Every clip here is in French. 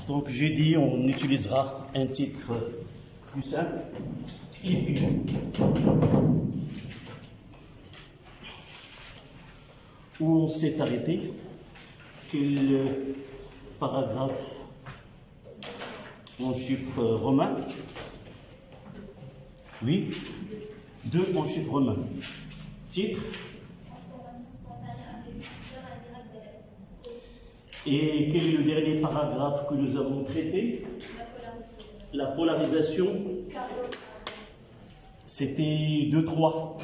Donc j'ai dit on utilisera un titre plus simple. Et puis, où on s'est arrêté, quel paragraphe en chiffres romains? Oui, 2 en chiffres romains. Titre. Et quel est le dernier paragraphe que nous avons traité? La polarisation. C'était 2-3.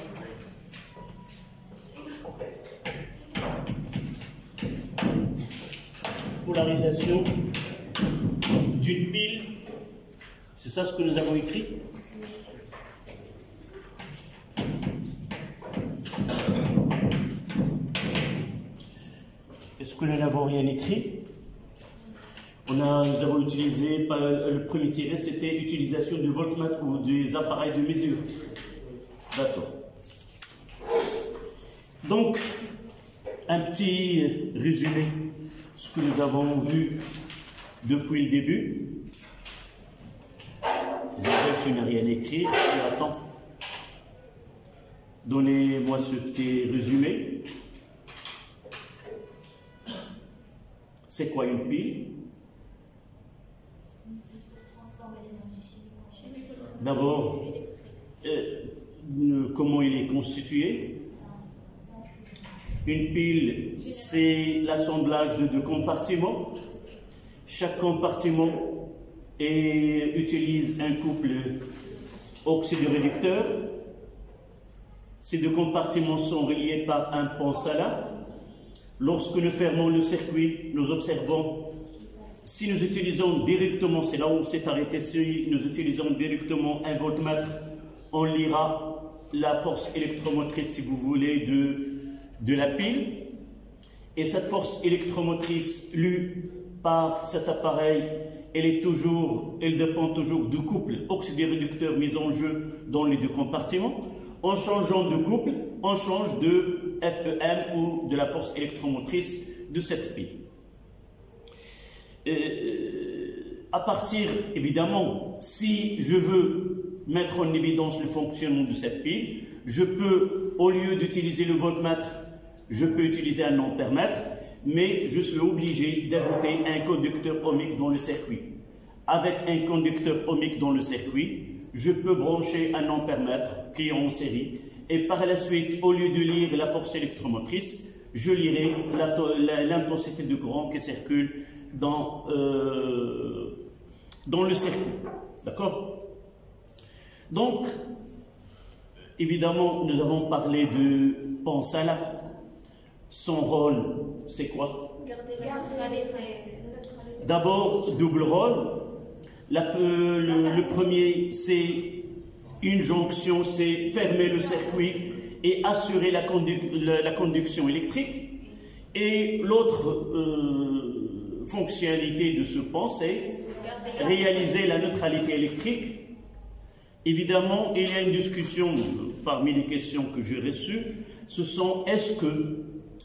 Polarisation d'une pile. C'est ça ce que nous avons écrit? Est-ce que nous n'avons rien écrit? Nous avons utilisé, le premier tiré, c'était l'utilisation du voltmètre ou des appareils de mesure. D'accord. Donc, un petit résumé, ce que nous avons vu depuis le début. Déjà, tu n'as rien écrit, tu attends. Donnez-moi ce petit résumé. C'est quoi une pile? D'abord, comment il est constitué? Une pile, c'est l'assemblage de 2 compartiments. Chaque compartiment utilise un couple oxydoréducteur. Ces 2 compartiments sont reliés par un pont salin. Lorsque nous fermons le circuit, nous observons, si nous utilisons directement, c'est là où on s'est arrêté, si nous utilisons directement un voltmètre, on lira la force électromotrice, si vous voulez, de la pile. Et cette force électromotrice lue par cet appareil, elle dépend toujours du couple oxydoréducteur mis en jeu dans les 2 compartiments. En changeant de couple, on change de FEM ou de la force électromotrice de cette pile. À partir, évidemment, si je veux mettre en évidence le fonctionnement de cette pile, je peux, au lieu d'utiliser le voltmètre, je peux utiliser un ampèremètre, mais je suis obligé d'ajouter un conducteur ohmique dans le circuit. Avec un conducteur ohmique dans le circuit, je peux brancher un ampèremètre qui est en série, et par la suite, au lieu de lire la force électromotrice, je lirai l'intensité de courant qui circule dans le circuit. D'accord? Donc, évidemment, nous avons parlé de pont salin. Son rôle, c'est quoi? D'abord, double rôle. Le premier, c'est une jonction, c'est fermer le circuit et assurer la conduction électrique. Et l'autre fonctionnalité de ce pont, c'est réaliser la neutralité électrique. Évidemment, il y a une discussion parmi les questions que j'ai reçues, ce sont est-ce que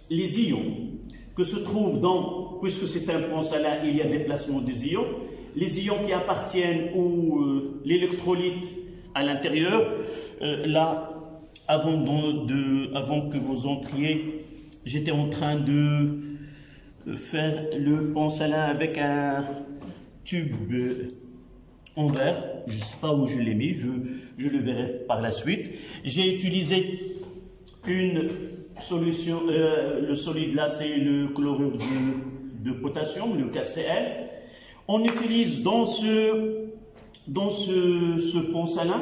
les ions que se trouvent dans, puisque c'est un pont salin, il y a déplacement des ions, les ions qui appartiennent ou l'électrolyte à l'intérieur, là, avant que vous entriez, j'étais en train de faire le pont salin avec un tube en verre. Je ne sais pas où je l'ai mis, je le verrai par la suite. J'ai utilisé une solution, le solide là, c'est le chlorure de potassium, le KCl. On utilise dans ce pont salin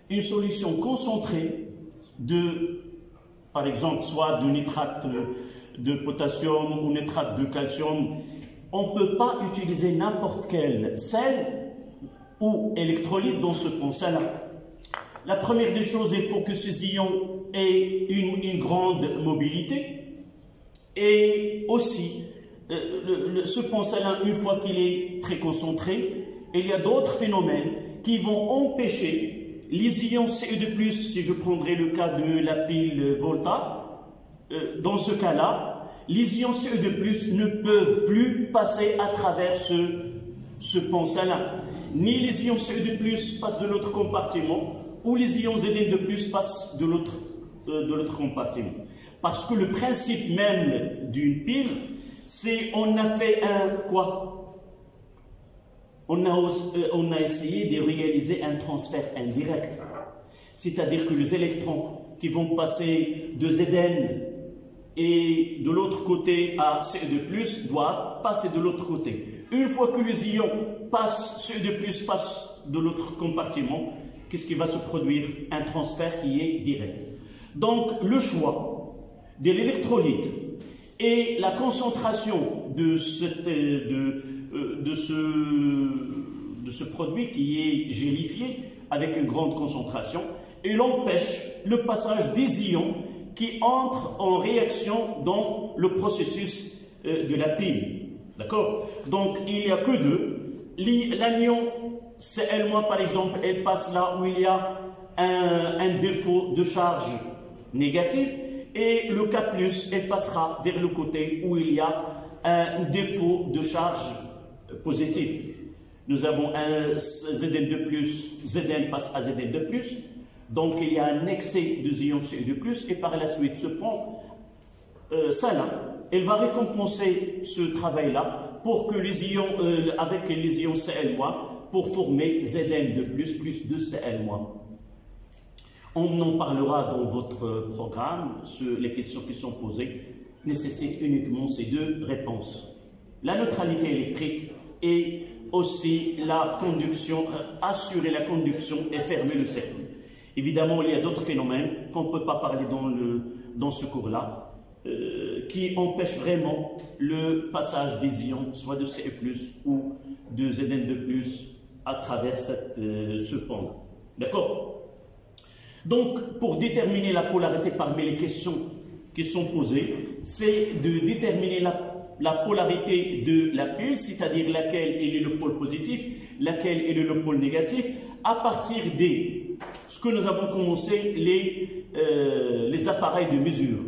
une solution concentrée par exemple, soit de nitrate de potassium ou nitrate de calcium. On ne peut pas utiliser n'importe quel sel ou électrolyte dans ce pont salin. La première des choses, il faut que ces ions aient une grande mobilité. Et aussi, ce pont salin, une fois qu'il est très concentré, il y a d'autres phénomènes qui vont empêcher les ions Ce2+, si je prendrais le cas de la pile Volta, dans ce cas-là, les ions Ce2+, ne peuvent plus passer à travers ce pont salin. Ni les ions Ce2+ passent de l'autre compartiment, ou les ions Zn2+ passent de l'autre compartiment. Parce que le principe même d'une pile, c'est on a fait un quoi? On a essayé de réaliser un transfert indirect. C'est-à-dire que les électrons qui vont passer de Zn et de l'autre côté à Ce2+, doivent passer de l'autre côté. Une fois que les ions passent, Ce2+ passe de l'autre compartiment, qu'est-ce qui va se produire? Un transfert qui est direct. Donc, le choix de l'électrolyte et la concentration de ce produit qui est gélifié avec une grande concentration, et l'empêche le passage des ions qui entrent en réaction dans le processus de la pile. D'accord? Donc, il n'y a que deux. L'anion Cl- par exemple, elle passe là où il y a un défaut de charge négative, et le K+, elle passera vers le côté où il y a un défaut de charge positive. Nous avons un Zn2+, Zn passe à Zn2+, donc il y a un excès de ions Ce2+, et par la suite, ce pont salin, elle va récompenser ce travail-là pour que les ions, avec les ions Cl-, pour former Zn2+, plus 2Cl-. On en parlera dans votre programme. Les questions qui sont posées nécessitent uniquement ces deux réponses. La neutralité électrique et aussi la conduction, assurer la conduction et fermer le circuit. Évidemment, il y a d'autres phénomènes qu'on ne peut pas parler dans ce cours-là, qui empêchent vraiment le passage des ions, soit de Ce+, ou de Zn2+, à travers ce pont. D'accord? Donc, pour déterminer la polarité parmi les questions qui sont posées, c'est de déterminer la polarité de la pile, c'est-à-dire laquelle est le pôle positif, laquelle est le pôle négatif, à partir de ce que nous avons commencé, les appareils de mesure,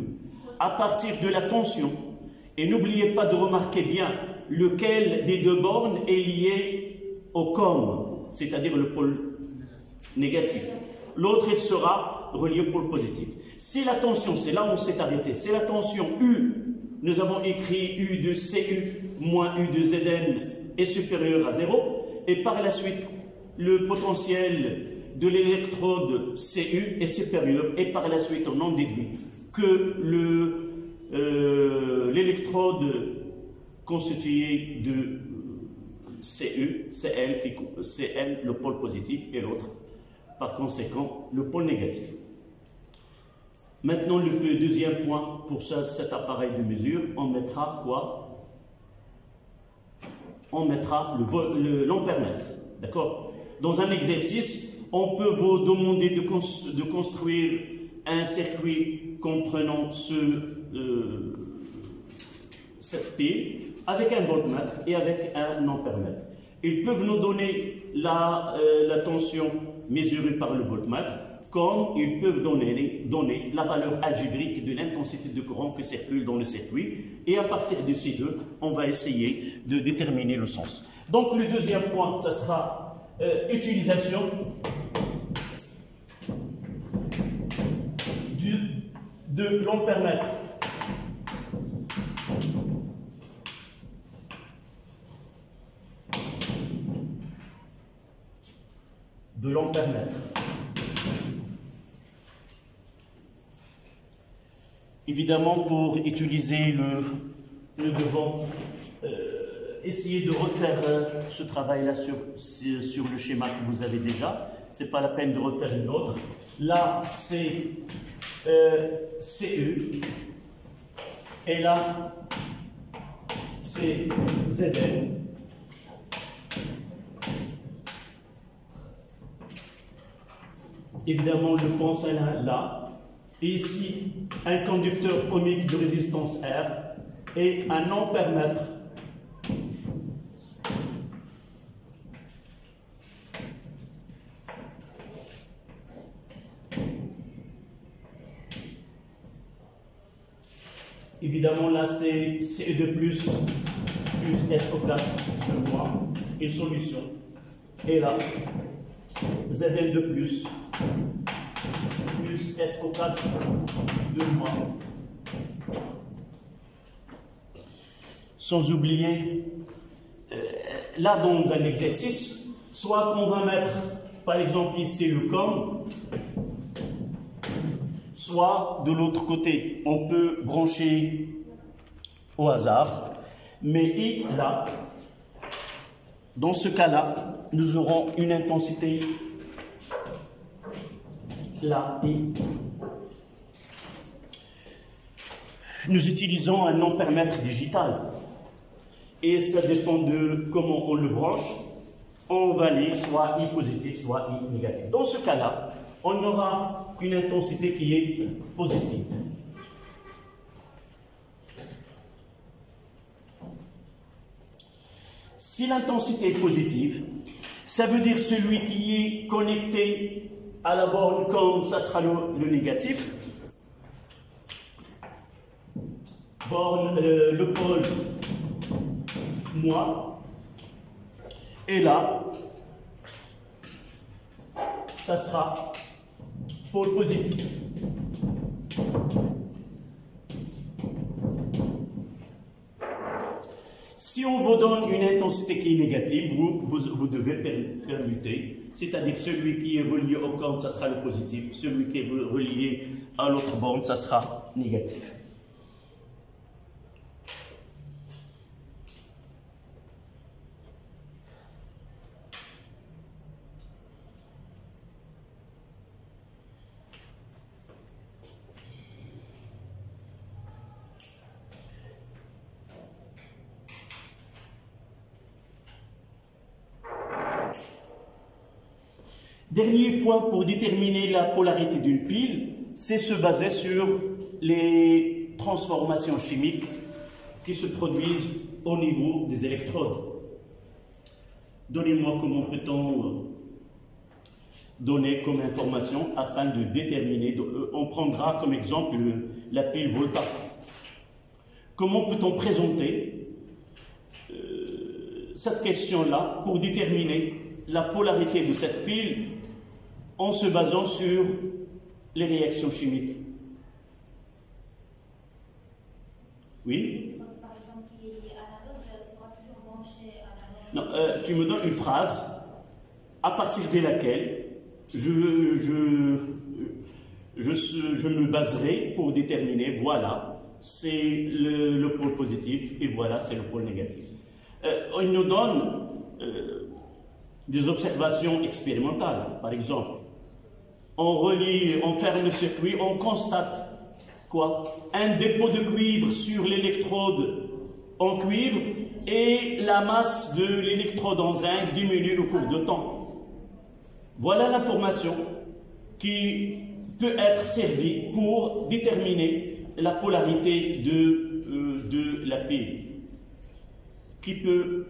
à partir de la tension. Et n'oubliez pas de remarquer bien lequel des deux bornes est lié au COM, c'est-à-dire le pôle négatif. L'autre, il sera relié au pôle positif. Si la tension, c'est là où on s'est arrêté, c'est la tension U, nous avons écrit U de Cu moins U de Zn est supérieur à 0, et par la suite, le potentiel de l'électrode Cu est supérieur, et par la suite, on en déduit que l'électrode constituée de Cu, Cl, le pôle positif, et l'autre, par conséquent, le pôle négatif. Maintenant, le deuxième point pour cet appareil de mesure, on mettra quoi? On mettra l'ampèremètre. D'accord? Dans un exercice, on peut vous demander de construire un circuit comprenant cette pile avec un voltmètre et avec un ampèremètre. Ils peuvent nous donner la tension mesurée par le voltmètre, comme ils peuvent donner la valeur algébrique de l'intensité de courant qui circule dans le circuit. Et à partir de ces deux, on va essayer de déterminer le sens. Donc le deuxième point, ça sera utilisation de l'ampèremètre. De l'ampèremètre. Évidemment, pour utiliser nous devons essayer de refaire ce travail-là sur le schéma que vous avez déjà. Ce n'est pas la peine de refaire une autre. Là, c'est Cu. Et là, c'est Zn. Évidemment, le pont salin là. Et ici, un conducteur ohmique de résistance R et un ampèremètre. Évidemment, là, c'est Ce2+, plus S au 4 de moi. une solution. Et là, Zn de plus SO4 de moins. Sans oublier, là dans un exercice, soit qu'on va mettre, par exemple ici le COM, soit de l'autre côté, on peut brancher au hasard, mais I là, dans ce cas-là, nous aurons une intensité là, I. Nous utilisons un ampèremètre digital et ça dépend de comment on le branche. On va lire soit I positif, soit I négatif. Dans ce cas-là, on aura une intensité qui est positive. Si l'intensité est positive, ça veut dire celui qui est connecté à la borne comme ça sera le négatif. Borne, le pôle moins. Et là, ça sera pôle positif. Si on vous donne une intensité qui est négative, vous devez permuter. C'est-à-dire que celui qui est relié au compte, ça sera le positif. Celui qui est relié à l'autre borne, ça sera négatif. Dernier point pour déterminer la polarité d'une pile, c'est se baser sur les transformations chimiques qui se produisent au niveau des électrodes. Donnez-moi comment peut-on donner comme information afin de déterminer, on prendra comme exemple la pile Volta. Comment peut-on présenter cette question-là pour déterminer la polarité de cette pile en se basant sur les réactions chimiques? Oui? Par exemple, qui est à l'anode sera toujours branché à l'anode. Non, tu me donnes une phrase à partir de laquelle je me baserai pour déterminer, voilà, c'est le pôle positif et voilà, c'est le pôle négatif. Il nous donne des observations expérimentales, par exemple. On relie, on ferme le circuit, on constate quoi? Un dépôt de cuivre sur l'électrode en cuivre et la masse de l'électrode en zinc diminue au cours de temps. Voilà l'information qui peut être servie pour déterminer la polarité de la pile, qui peut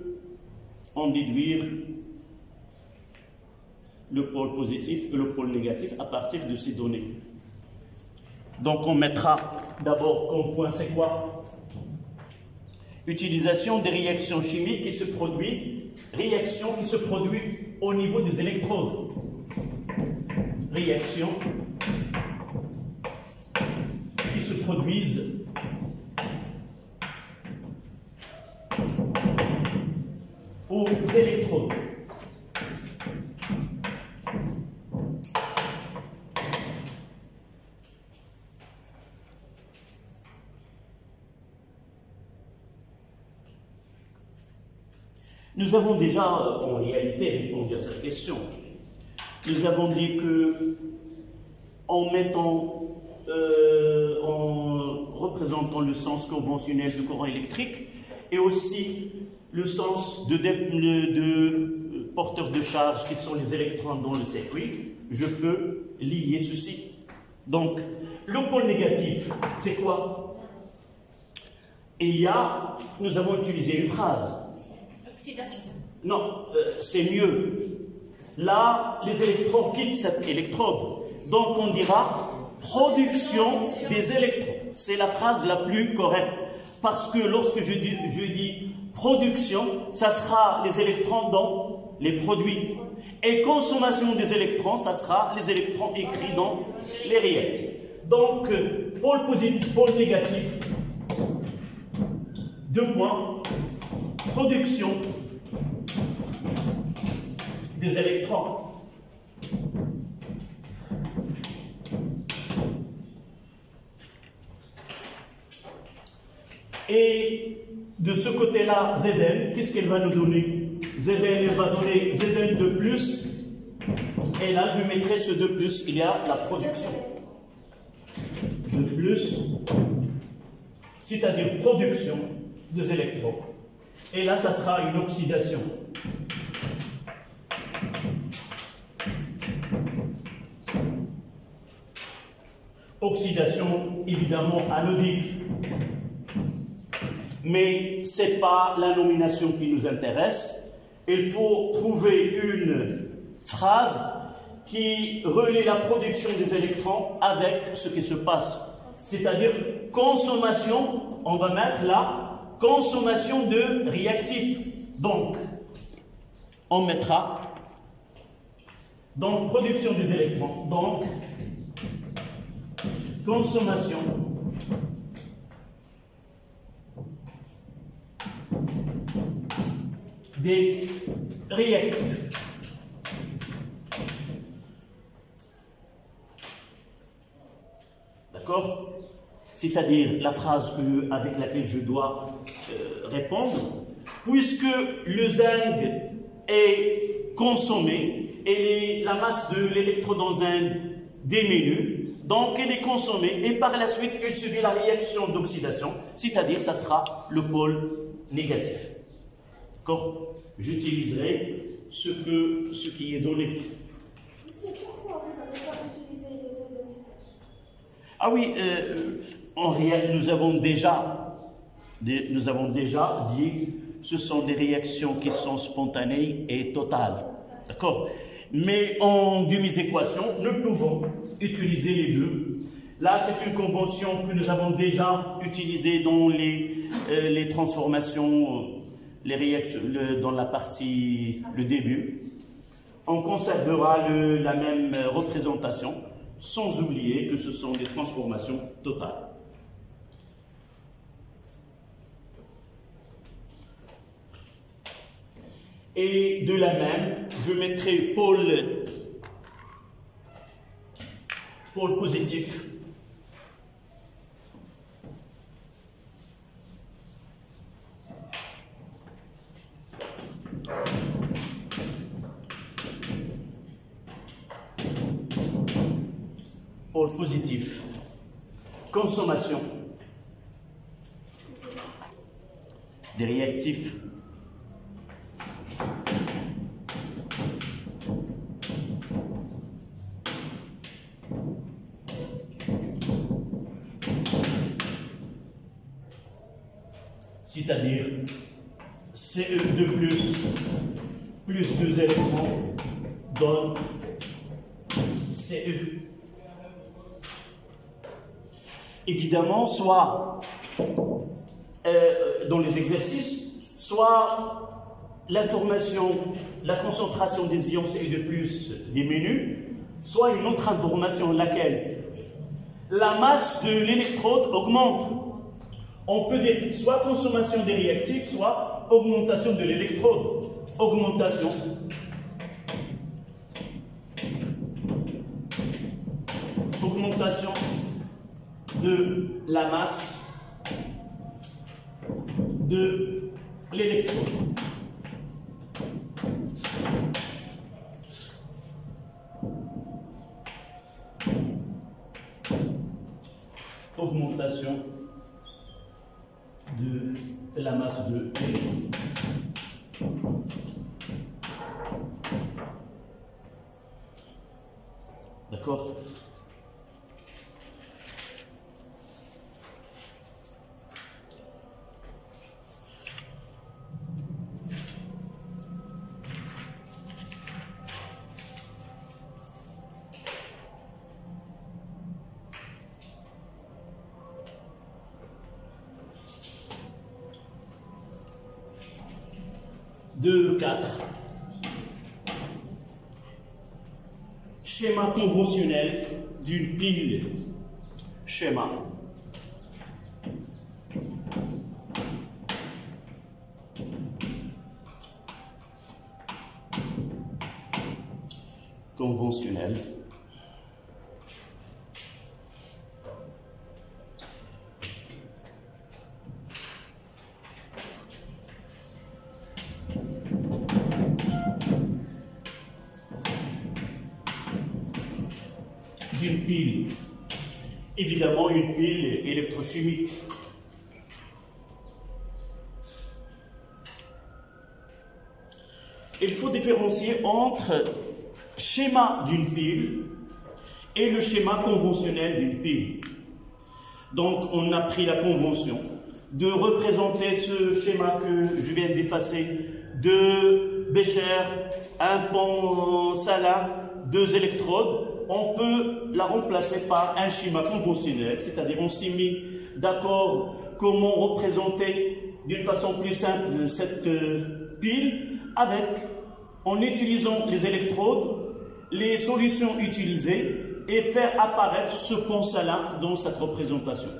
en déduire le pôle positif et le pôle négatif à partir de ces données. Donc on mettra d'abord comme point, c'est quoi? Utilisation des réactions chimiques qui se produisent, réactions qui se produisent au niveau des électrodes. Réactions qui se produisent aux électrodes. Nous avons déjà, en réalité, répondu à cette question. Nous avons dit que, en représentant le sens conventionnel du courant électrique et aussi le sens de porteurs de charge qui sont les électrons dans le circuit, je peux lier ceci. Donc, le pôle négatif, c'est quoi? Nous avons utilisé une phrase. Oxydation. Non, c'est mieux. Là, les électrons quittent cette électrode. Donc, on dira production des électrons. C'est la phrase la plus correcte. Parce que lorsque je dis Production, ça sera les électrons dans les produits. Et consommation des électrons, ça sera les électrons écrits dans les réactifs. Donc, pôle positif, pôle négatif, 2 points. Production des électrons. Et de ce côté-là, Zn, qu'est-ce qu'elle va nous donner? Zn, elle va donner Zn de plus. Et là, je mettrai ce de plus. Il y a la production de plus, c'est-à-dire production des électrons. Et là, ça sera une oxydation. Oxydation, évidemment, anodique. Mais ce n'est pas la nomination qui nous intéresse. Il faut trouver une phrase qui relie la production des électrons avec ce qui se passe. C'est-à-dire consommation, on va mettre là, consommation de réactifs. Donc, on mettra donc production des électrons. Donc, consommation des réactifs. D'accord? C'est-à-dire la phrase avec laquelle je dois répondre, puisque le zinc est consommé et la masse de l'électrodense diminue, donc elle est consommée et par la suite elle subit la réaction d'oxydation, c'est-à-dire ça sera le pôle négatif. D'accord? J'utiliserai ce qui est donné. Monsieur, pourquoi vous n'avez pas utilisé les deux demi-flèches? Ah oui, en réalité, nous avons déjà dit ce sont des réactions qui sont spontanées et totales. D'accord? Mais en demi-équation, nous pouvons utiliser les deux. Là, c'est une convention que nous avons déjà utilisée dans les transformations, les réactions, dans la partie, le début. On conservera la même représentation, sans oublier que ce sont des transformations totales. Et de la même, je mettrai pôle positif. Pôle positif. Consommation des réactifs. C'est-à-dire Ce2+, plus 2 électrons donne Ce. Évidemment, soit dans les exercices, soit l'information, la concentration des ions Ce2+ diminue, soit une autre information, laquelle la masse de l'électrode augmente. On peut dire soit consommation des réactifs, soit augmentation de l'électrode. Augmentation de la masse de l'électrode. Augmentation de la masse de l'électron. D'accord? 2, 4. Schéma conventionnel d'une pile. Schéma. Conventionnel. D'une pile. Évidemment, une pile électrochimique. Il faut différencier entre schéma d'une pile et le schéma conventionnel d'une pile. Donc, on a pris la convention de représenter ce schéma que je viens d'effacer, de Bécher, un pont salin, 2 électrodes. On peut la remplacer par un schéma conventionnel, c'est-à-dire on s'est mis d'accord comment représenter d'une façon plus simple cette pile en utilisant les électrodes, les solutions utilisées et faire apparaître ce pont salin dans cette représentation.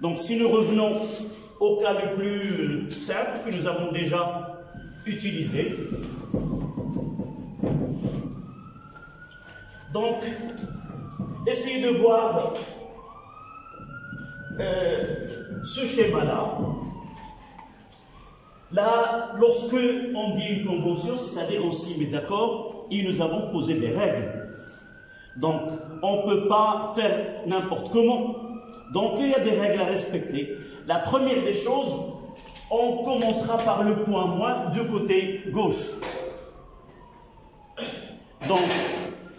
Donc si nous revenons au cas le plus simple que nous avons déjà utilisé, donc essayez de voir ce schéma-là. Là, lorsque on dit une convention, c'est-à-dire on s'y met d'accord et nous avons posé des règles. Donc, on ne peut pas faire n'importe comment. Donc, il y a des règles à respecter. La première des choses, on commencera par le point moins du côté gauche. Donc,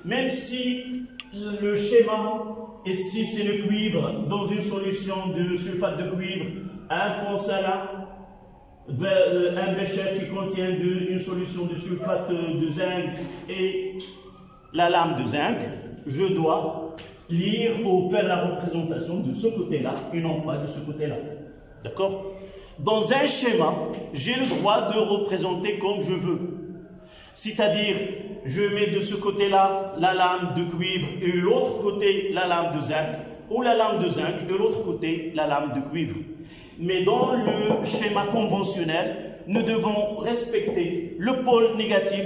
même si le schéma, et si c'est le cuivre, dans une solution de sulfate de cuivre, un pont salin, un bécher qui contient une solution de sulfate de zinc et la lame de zinc, je dois lire ou faire la représentation de ce côté-là et non pas de ce côté-là. D'accord? Dans un schéma, j'ai le droit de représenter comme je veux. C'est-à-dire, je mets de ce côté-là la lame de cuivre et de l'autre côté la lame de zinc, ou la lame de zinc et de l'autre côté la lame de cuivre. Mais dans le schéma conventionnel, nous devons respecter le pôle négatif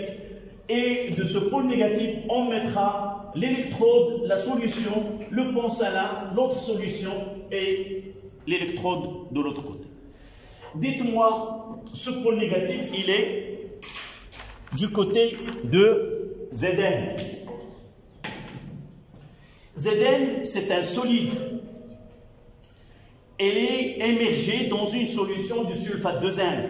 et de ce pôle négatif, on mettra l'électrode, la solution, le pont salin, l'autre solution et l'électrode de l'autre côté. Dites-moi, ce pôle négatif, il est du côté de Zn. Zn, c'est un solide. Elle est émergée dans une solution du sulfate de zinc.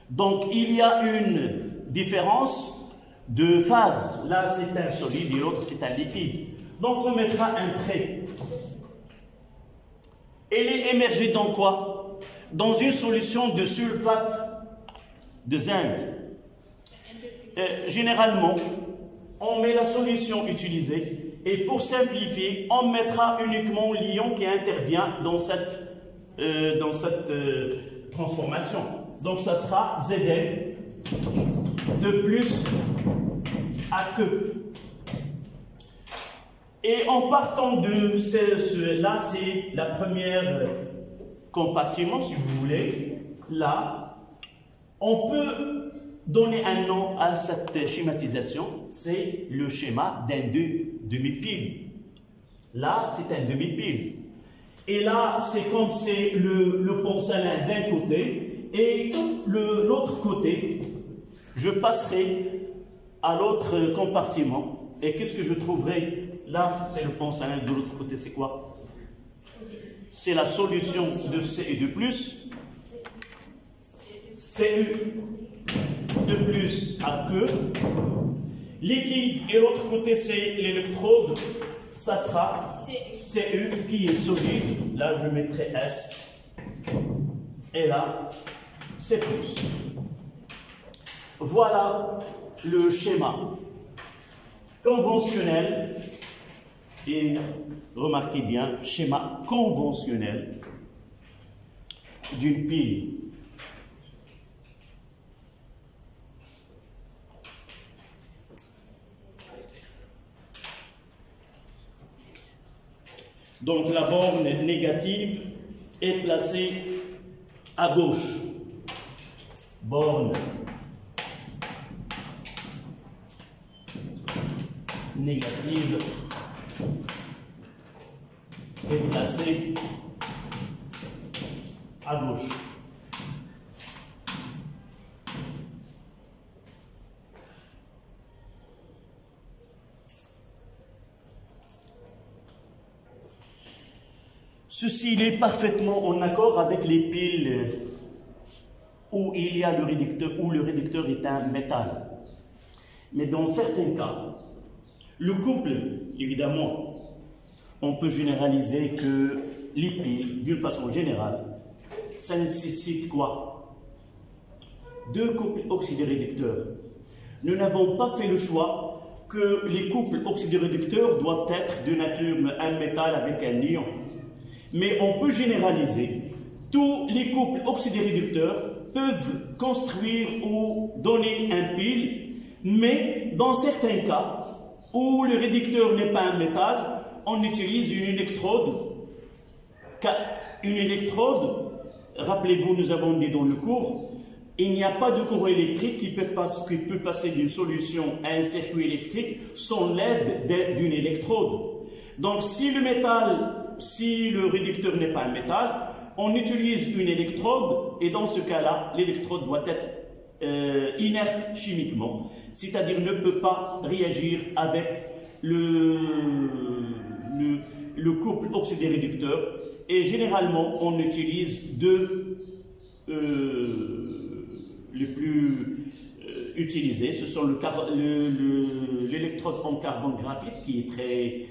Donc, il y a une différence de phase. Là, c'est un solide et l'autre, c'est un liquide. Donc, on mettra un trait. Elle est émergée dans quoi? Dans une solution de sulfate de zinc. Généralement, on met la solution utilisée et pour simplifier, on mettra uniquement l'ion qui intervient dans cette transformation. Donc, ça sera Zn de plus AQ. Et en partant de là, c'est la première compartiment, si vous voulez. Là, on peut donner un nom à cette schématisation, c'est le schéma d'un demi-pile. Là, c'est un demi-pile. Et là, c'est comme c'est le pont salin d'un côté, et l'autre côté, je passerai à l'autre compartiment. Et qu'est-ce que je trouverai? Là, c'est le pont salin, de l'autre côté, c'est quoi? C'est la solution de C de plus, Cu de plus à que. Liquide et l'autre côté, c'est l'électrode. Ça sera Cu qui est solide. Là, je mettrai S. Et là, c'est plus. Voilà le schéma conventionnel. Et remarquez bien, schéma conventionnel d'une pile. Donc la borne négative est placée à gauche. Borne négative est placée à gauche. Ceci est parfaitement en accord avec les piles où il y a le réducteur, où le réducteur est un métal. Mais dans certains cas, le couple, évidemment, on peut généraliser que les piles, d'une façon générale, ça nécessite quoi? Deux couples oxydoréducteurs. Nous n'avons pas fait le choix que les couples oxydoréducteurs doivent être de nature un métal avec un ion. Mais on peut généraliser. Tous les couples oxydoréducteurs peuvent construire ou donner un pile, mais dans certains cas où le réducteur n'est pas un métal, on utilise une électrode. Une électrode, rappelez-vous, nous avons dit dans le cours, il n'y a pas de courant électrique qui peut passer d'une solution à un circuit électrique sans l'aide d'une électrode. Donc si le réducteur n'est pas un métal, on utilise une électrode et dans ce cas-là, l'électrode doit être inerte chimiquement, c'est-à-dire ne peut pas réagir avec le couple oxydoréducteur. Et généralement, on utilise deux les plus utilisés. Ce sont l'électrode en carbone graphite qui est très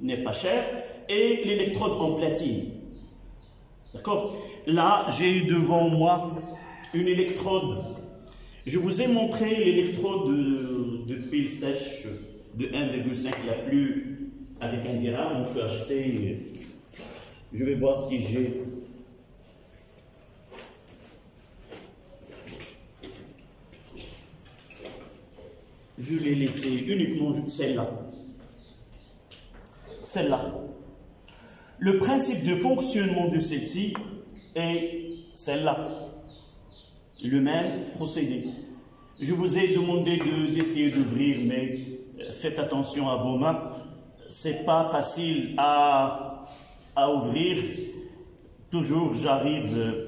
n'est pas cher, et l'électrode en platine. D'accord? Là, j'ai devant moi une électrode. Je vous ai montré l'électrode de pile sèche de 1,5, la plus avec un dirham. On peut acheter. Je vais voir si j'ai. Je l'ai laissé uniquement celle-là. Celle-là. Le principe de fonctionnement de celle-ci est celle-là. Le même procédé. Je vous ai demandé d'essayer d'ouvrir, mais faites attention à vos mains. C'est pas facile à ouvrir. Toujours, j'arrive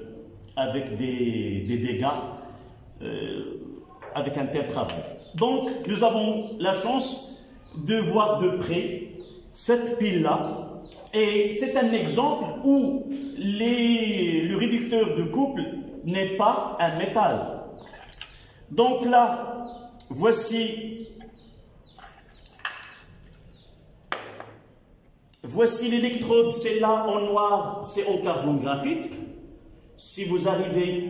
avec des dégâts, avec un tel travail. Donc, nous avons la chance de voir de près cette pile-là. Et c'est un exemple où le réducteur de couple n'est pas un métal. Donc là, voici l'électrode, celle-là en noir, c'est en carbone graphite. Si vous arrivez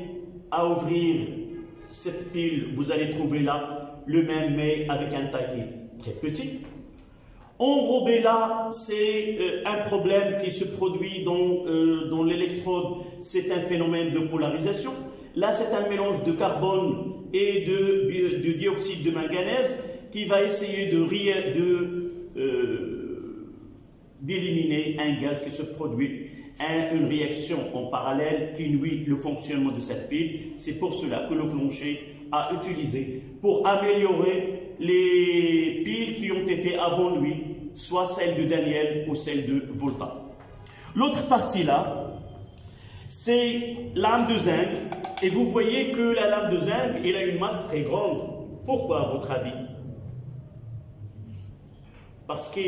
à ouvrir cette pile, vous allez trouver là le même, mais avec un taquet très petit. Enrobé là, c'est un problème qui se produit dans l'électrode, c'est un phénomène de polarisation. Là, c'est un mélange de carbone et de dioxyde de manganèse qui va essayer d'éliminer un gaz qui se produit, une réaction en parallèle qui nuit le fonctionnement de cette pile. C'est pour cela que le clocher a utilisé pour améliorer les piles qui ont été avant lui, soit celle de Daniel ou celle de Volta. L'autre partie là, c'est lame de zinc. Et vous voyez que la lame de zinc, elle a une masse très grande. Pourquoi, à votre avis? Parce que,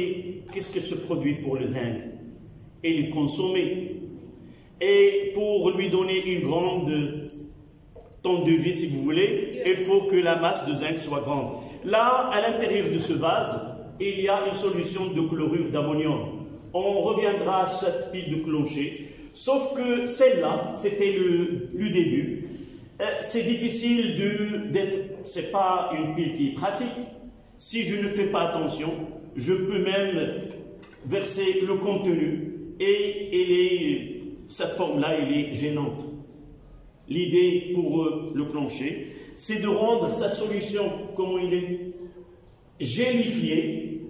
qu'est-ce que se produit pour le zinc? Il est consommé. Et pour lui donner une grande temps de vie, si vous voulez, il faut que la masse de zinc soit grande. Là, à l'intérieur de ce vase, il y a une solution de chlorure d'ammonium. On reviendra à cette pile de clocher. Sauf que celle-là, c'était le début. C'est difficile c'est pas une pile qui est pratique. Si je ne fais pas attention, je peux même verser le contenu et cette forme-là, elle est gênante. L'idée pour le clocher, c'est de rendre sa solution, comment il est, gélifiée,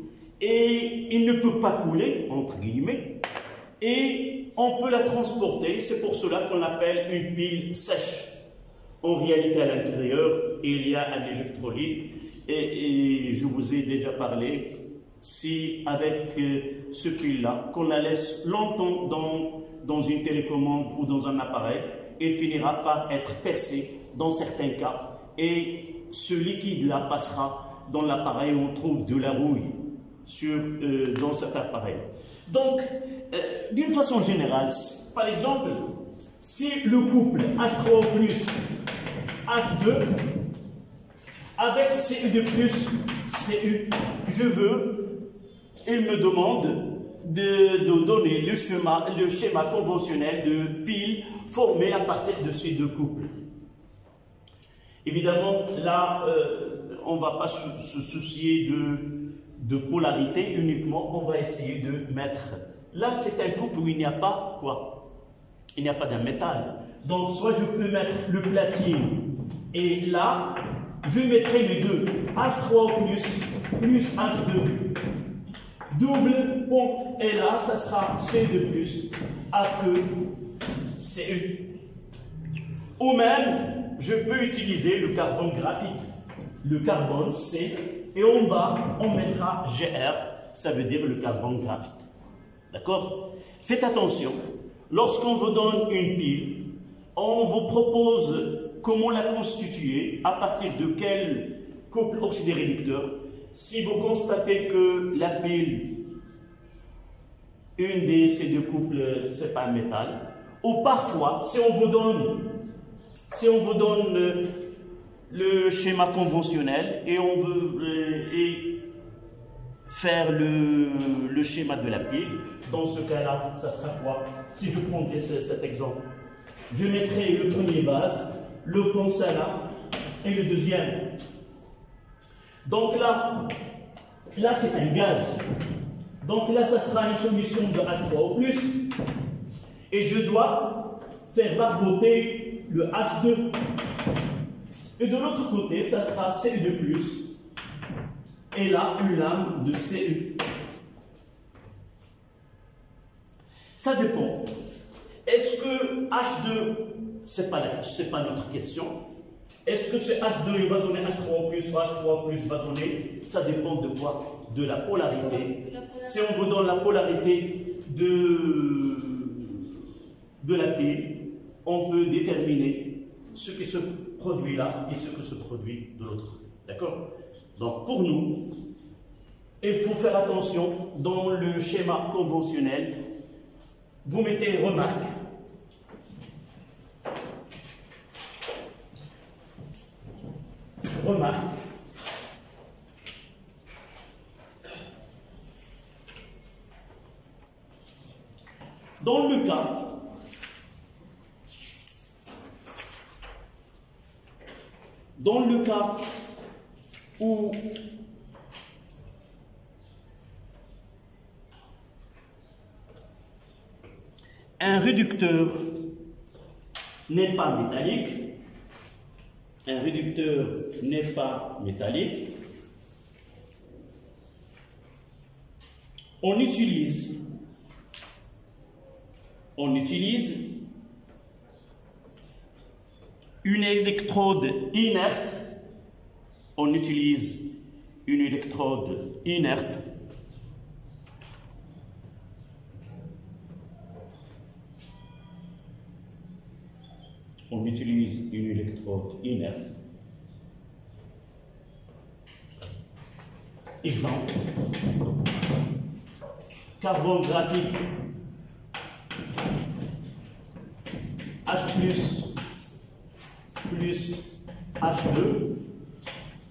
et il ne peut pas couler, entre guillemets, et on peut la transporter. C'est pour cela qu'on l'appelle une pile sèche. En réalité, à l'intérieur, il y a un électrolyte, et je vous ai déjà parlé, si avec ce pile-là, qu'on la laisse longtemps dans une télécommande ou dans un appareil, il finira par être percé dans certains cas, et ce liquide-là passera dans l'appareil où on trouve de la rouille dans cet appareil. Donc, d'une façon générale, par exemple, si le couple H3O plus H2 avec CU2 plus CU, il me demande de donner le schéma conventionnel de pile formé à partir de ces deux couples. Évidemment, là, on ne va pas se soucier de polarité uniquement, on va essayer de mettre... Là, c'est un couple où il n'y a pas quoi? Il n'y a pas d'un métal. Donc, soit je peux mettre le platine, et là, je mettrai les deux, H3O plus H2, double pont, et là, ça sera C2 plus AQ, CU. Ou même, je peux utiliser le carbone graphique, le carbone C, et en bas, on mettra GR, ça veut dire le carbone graphite. D'accord? Faites attention, lorsqu'on vous donne une pile, on vous propose comment la constituer, à partir de quel couple oxydoréducteur. Si vous constatez que la pile, une de ces deux couples, ce n'est pas un métal, ou parfois, si on vous donne le schéma conventionnel et on veut faire le schéma de la pile, dans ce cas-là, ça sera quoi? Si je prendrais cet exemple, je mettrai le premier base, le pensée là, et le deuxième. Donc là c'est un gaz. Donc là, ça sera une solution de H3O+, et je dois faire barboter le H2. Et de l'autre côté, ça sera CU2+, et là, une lame de CU. Ça dépend. Est-ce que H2, c'est pas notre question. Est-ce que ce H2 il va donner H3O+, ou H3O+, va donner? Ça dépend de quoi? De la polarité. Si on vous donne la polarité de la pile, on peut déterminer ce qui se produit là et ce qui se produit de l'autre côté. D'accord? Donc pour nous, il faut faire attention dans le schéma conventionnel. Vous mettez remarque. Remarque. Dans le cas où un réducteur n'est pas métallique, on utilise une électrode inerte. On utilise une électrode inerte Exemple, carbone graphique H plus H2.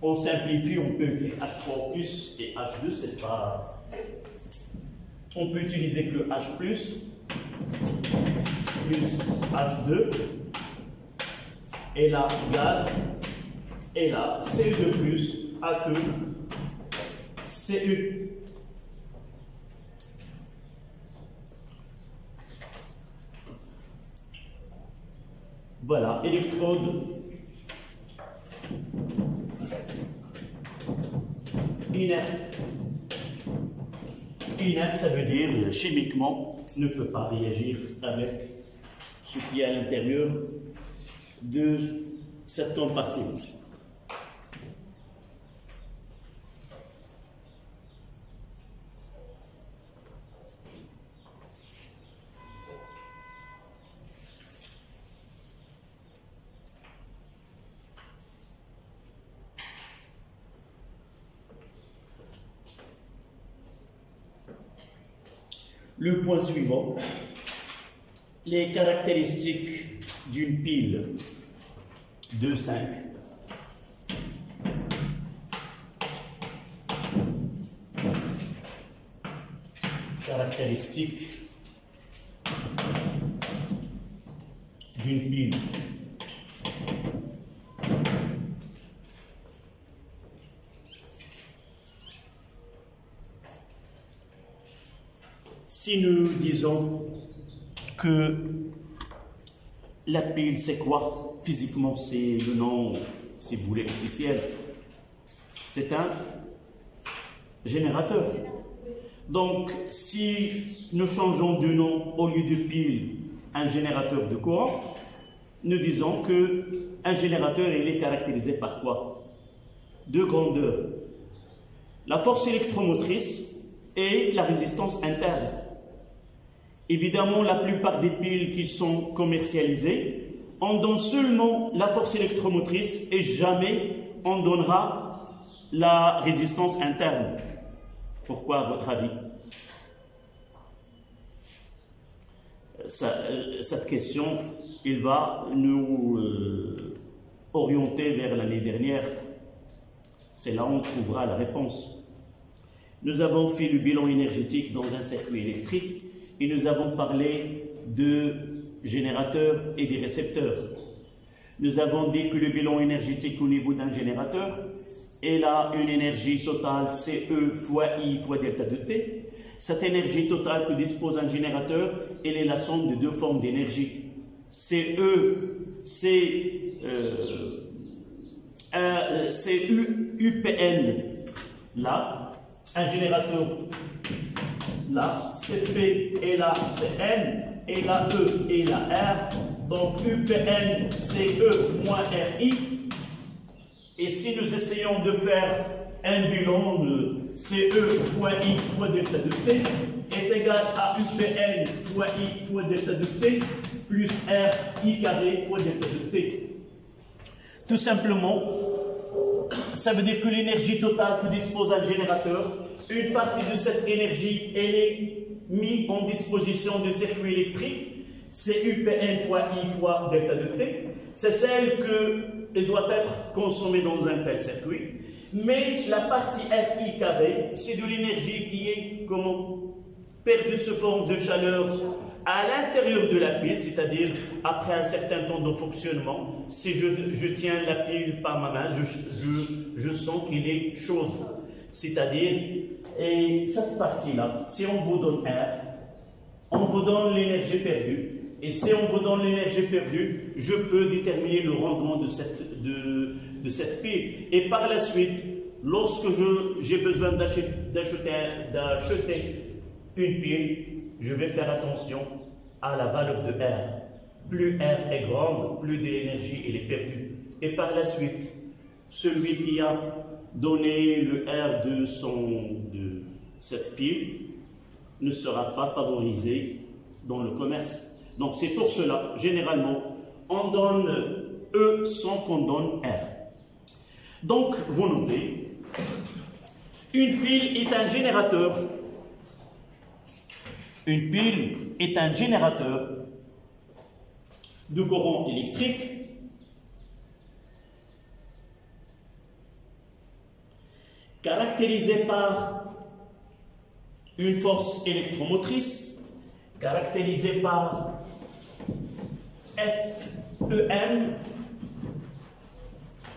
On simplifie, on peut écrire H3 plus et H2, c'est pas... On peut utiliser que H plus H2, et là, gaz, et là, CU2 plus, AQ, CU. Voilà, électrode inerte. inerte, ça veut dire chimiquement, ne peut pas réagir avec ce qui est à l'intérieur de certaines parties. Le point suivant, les caractéristiques d'une pile 2,5. Caractéristiques d'une pile. Si nous disons que la pile, c'est quoi? Physiquement, c'est le nom, si vous voulez, officiel. C'est un générateur. Donc, si nous changeons de nom au lieu de pile, un générateur de courant, nous disons qu'un générateur, il est caractérisé par quoi? Deux grandeurs. La force électromotrice et la résistance interne. Évidemment, la plupart des piles qui sont commercialisées, on donne seulement la force électromotrice et jamais on donnera la résistance interne. Pourquoi, à votre avis? Cette question, il va nous orienter vers l'année dernière. C'est là où on trouvera la réponse. Nous avons fait le bilan énergétique dans un circuit électrique. Et nous avons parlé de générateurs et des récepteurs. Nous avons dit que le bilan énergétique au niveau d'un générateur est là une énergie totale CE fois I fois delta de T. Cette énergie totale que dispose un générateur, elle est la somme de deux formes d'énergie. CE, c'est UPN, là, un générateur là, CP et là, CN, et là, E et là, R. Donc, UPN, CE moins RI. Et si nous essayons de faire un bilan de CE fois I fois delta de T est égal à UPN fois I fois delta de T plus R I carré fois delta de T. Tout simplement, ça veut dire que l'énergie totale que dispose un générateur, une partie de cette énergie, elle est mise en disposition du circuit électrique, c'est UPN fois I fois delta de T, c'est celle qu'elle doit être consommée dans un tel circuit, mais la partie RI carré, c'est de l'énergie qui est perdue sous forme de chaleur à l'intérieur de la pile, c'est-à-dire après un certain temps de fonctionnement. Si je tiens la pile par ma main, je sens qu'il est chaude. C'est-à-dire, et cette partie-là, si on vous donne R, on vous donne l'énergie perdue. Et si on vous donne l'énergie perdue, je peux déterminer le rendement de cette pile. Et par la suite, lorsque j'ai besoin d'acheter une pile, je vais faire attention à la valeur de R. Plus R est grande, plus de l'énergie elle est perdue. Et par la suite, celui qui a donné le R de cette pile ne sera pas favorisé dans le commerce. Donc c'est pour cela, généralement, on donne E sans qu'on donne R. Donc, vous notez, une pile est un générateur. Une pile est un générateur de courant électrique caractérisé par une force électromotrice, caractérisée par FEM.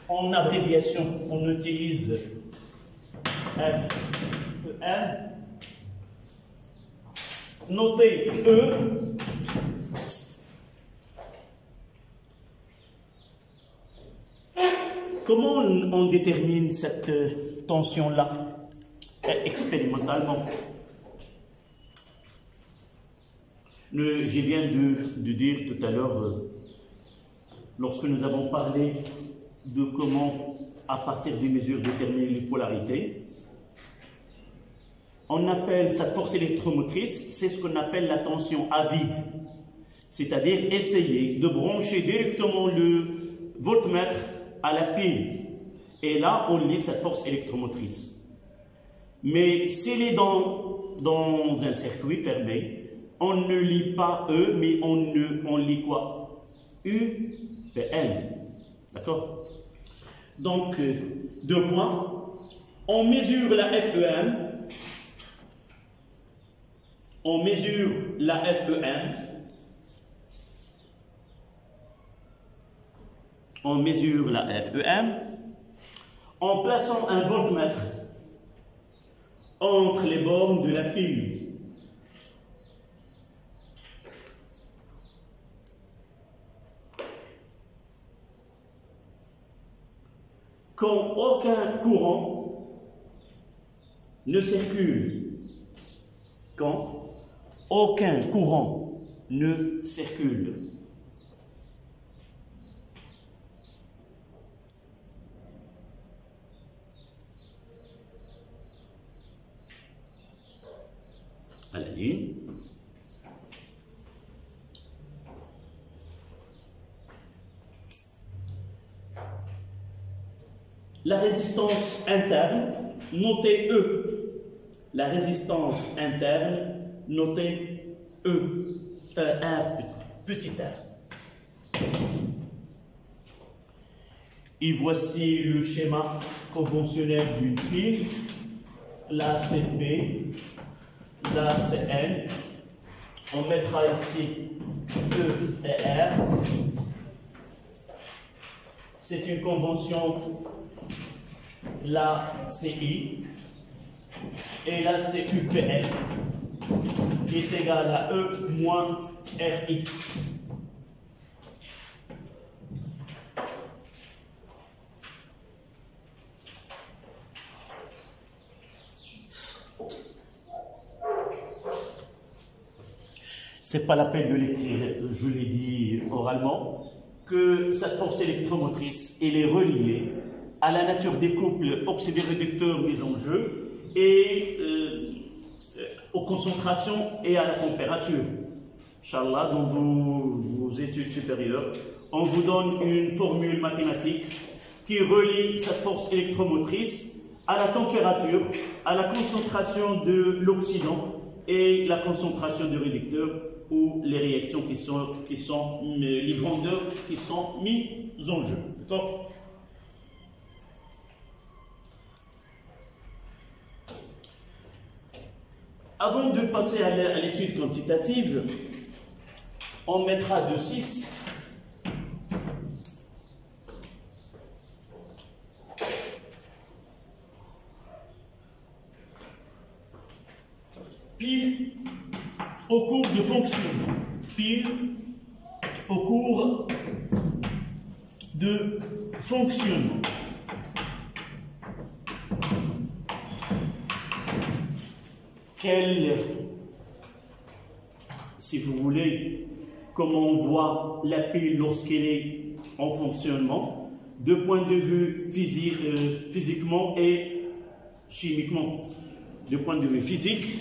En abréviation, on utilise FEM. Notez E. Comment on détermine cette tension-là expérimentalement? Je viens de dire tout à l'heure, lorsque nous avons parlé de comment, à partir des mesures, déterminer les polarités, on appelle cette force électromotrice, c'est ce qu'on appelle la tension à vide. C'est-à-dire essayer de brancher directement le voltmètre à la pile. Et là, on lit cette force électromotrice. Mais s'il est dans un circuit fermé, on ne lit pas E, mais on lit quoi? U, N. D'accord? Donc, 2 points. On mesure la FEM. On mesure la FEM. On mesure la FEM en plaçant un voltmètre entre les bornes de la pile. Quand aucun courant ne circule, quand aucun courant ne circule, à la ligne, la résistance interne, notée E. La résistance interne, notée E. R, petit r. Et voici le schéma conventionnel d'une pile. Là c'est P, là c'est N. On mettra ici E et R. C'est une convention. Là c'est I. Et là c'est UPL, qui est égal à E moins RI. C'est pas la peine de l'écrire, je l'ai dit oralement, que cette force électromotrice elle est reliée à la nature des couples oxydoréducteurs mis en jeu et aux concentrations et à la température. Inch'Allah, dans vos études supérieures, on vous donne une formule mathématique qui relie cette force électromotrice à la température, à la concentration de l'oxydant et la concentration du réducteur ou les réactions les grandeurs qui sont mises en jeu. D'accord ? Avant de passer à l'étude quantitative, on mettra de 6 piles au cours de fonctionnement. Piles au cours de fonctionnement. Si vous voulez, comment on voit la pile lorsqu'elle est en fonctionnement, de point de vue physiquement et chimiquement, de point de vue physique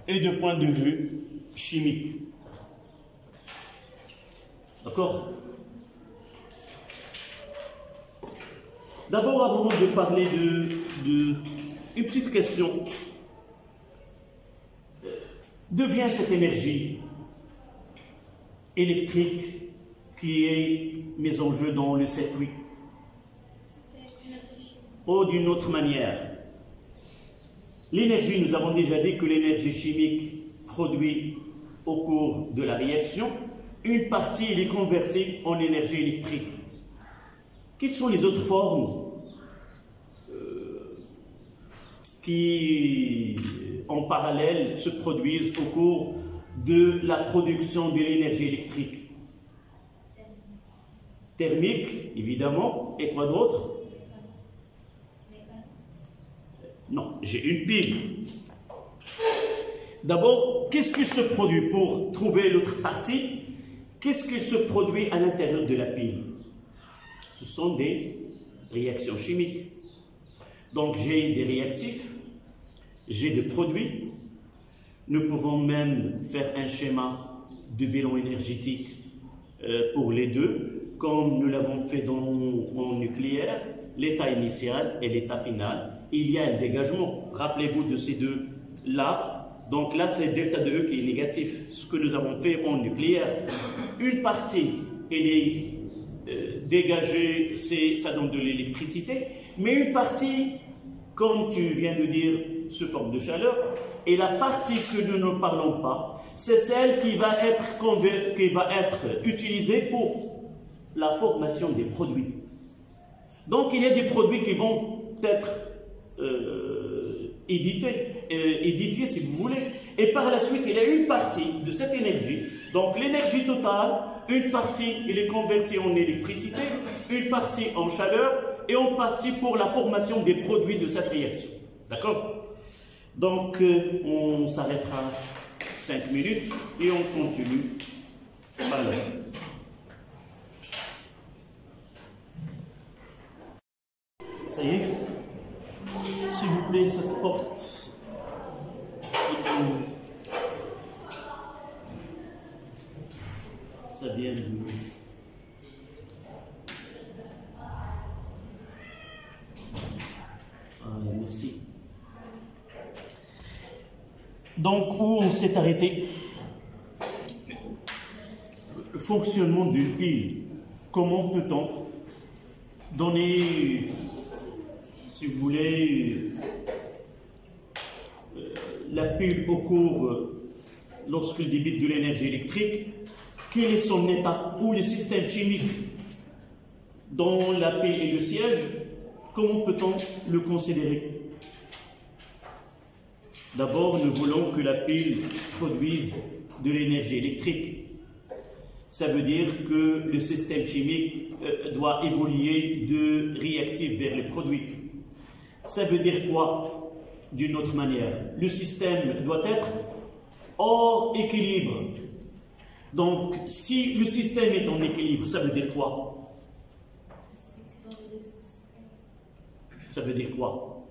et de point de vue chimique. D'accord? D'abord, avant de parler une petite question. D'où vient cette énergie électrique qui est mise en jeu dans le circuit? Ou d'une autre manière, l'énergie, nous avons déjà dit que l'énergie chimique produite au cours de la réaction, une partie elle est convertie en énergie électrique. Quelles sont les autres formes qui en parallèle se produisent au cours de la production de l'énergie électrique? Thermique, évidemment, et quoi d'autre? Non, j'ai une pile. D'abord, qu'est-ce qui se produit pour trouver l'autre partie? Qu'est-ce qui se produit à l'intérieur de la pile? Ce sont des réactions chimiques. Donc j'ai des réactifs, j'ai des produits. Nous pouvons même faire un schéma de bilan énergétique pour les deux, comme nous l'avons fait en nucléaire, l'état initial et l'état final. Il y a un dégagement. Rappelez-vous de ces deux-là. Donc là, c'est delta de E qui est négatif, ce que nous avons fait en nucléaire. Une partie, elle est dégagée, ça donne de l'électricité, mais une partie, comme tu viens de dire, sous forme de chaleur, et la partie que nous ne parlons pas, c'est celle qui va être utilisée pour la formation des produits. Donc il y a des produits qui vont être édifiés si vous voulez, et par la suite il y a une partie de cette énergie, donc l'énergie totale, une partie elle est convertie en électricité, une partie en chaleur et une partie pour la formation des produits de cette réaction. D'accord? Donc on s'arrêtera 5 minutes et on continue par la suite. Ça y est, s'il vous plaît, cette porte, ça vient de... Voilà, merci. Donc, où on s'est arrêté? Le fonctionnement d'une pile. Comment peut-on donner, si vous voulez, la pile au cours lorsqu'il débite de l'énergie électrique? Quel est son état ou le système chimique dont la pile est le siège? Comment peut-on le considérer? D'abord, nous voulons que la pile produise de l'énergie électrique. Ça veut dire que le système chimique doit évoluer de réactif vers les produits. Ça veut dire quoi? D'une autre manière, le système doit être hors équilibre. Donc, si le système est en équilibre, ça veut dire quoi? Ça veut dire quoi?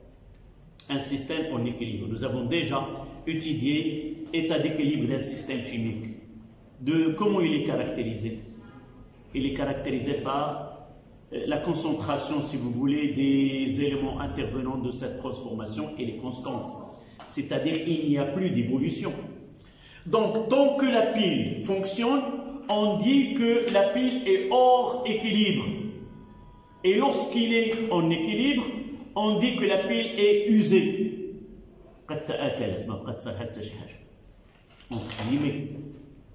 Un système en équilibre. Nous avons déjà étudié l'état d'équilibre d'un système chimique. De comment il est caractérisé? Il est caractérisé par la concentration, si vous voulez, des éléments intervenants de cette transformation et les constantes. C'est-à-dire qu'il n'y a plus d'évolution. Donc, tant que la pile fonctionne, on dit que la pile est hors équilibre. Et lorsqu'il est en équilibre, on dit que la pile est usée.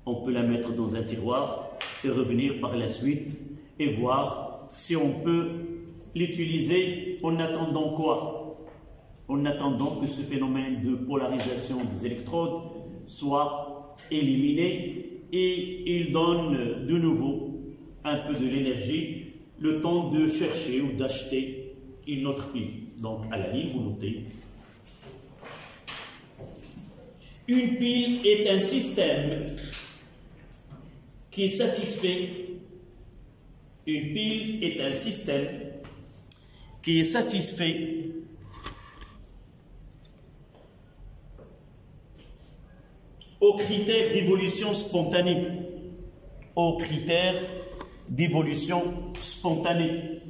On peut la mettre dans un tiroir et revenir par la suite et voir si on peut l'utiliser en attendant quoi? En attendant que ce phénomène de polarisation des électrodes soit éliminé et il donne de nouveau un peu de l'énergie, le temps de chercher ou d'acheter une autre pile. Donc à la ligne, vous notez. Une pile est un système qui est satisfait. Une pile est un système qui est satisfait aux critères d'évolution spontanée. Aux critères d'évolution spontanée.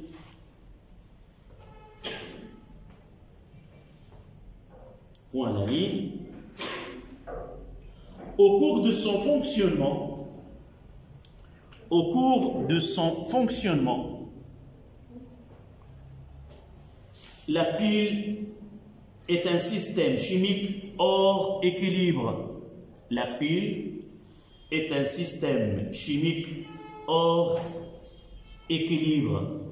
Point à la ligne. Au cours de son fonctionnement, la pile est un système chimique hors équilibre. La pile est un système chimique hors équilibre.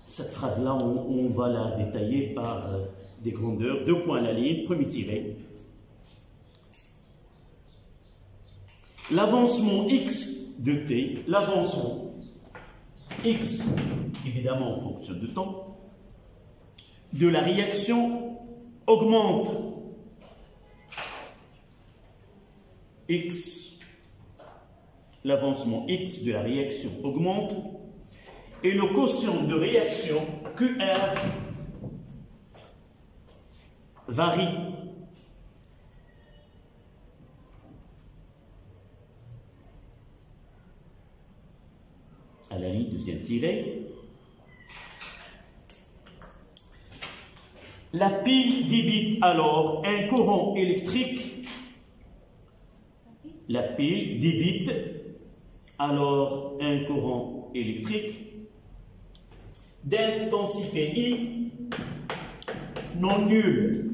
Cette phrase-là, on va la détailler par des grandeurs. 2 points à la ligne, premier tiré. L'avancement x de t, l'avancement x évidemment en fonction du temps, de la réaction augmente. X, l'avancement X de la réaction augmente et le quotient de réaction QR varie. À la ligne deuxième tirée, la pile débite alors un courant électrique. La pile débite alors un courant électrique d'intensité I non nulle.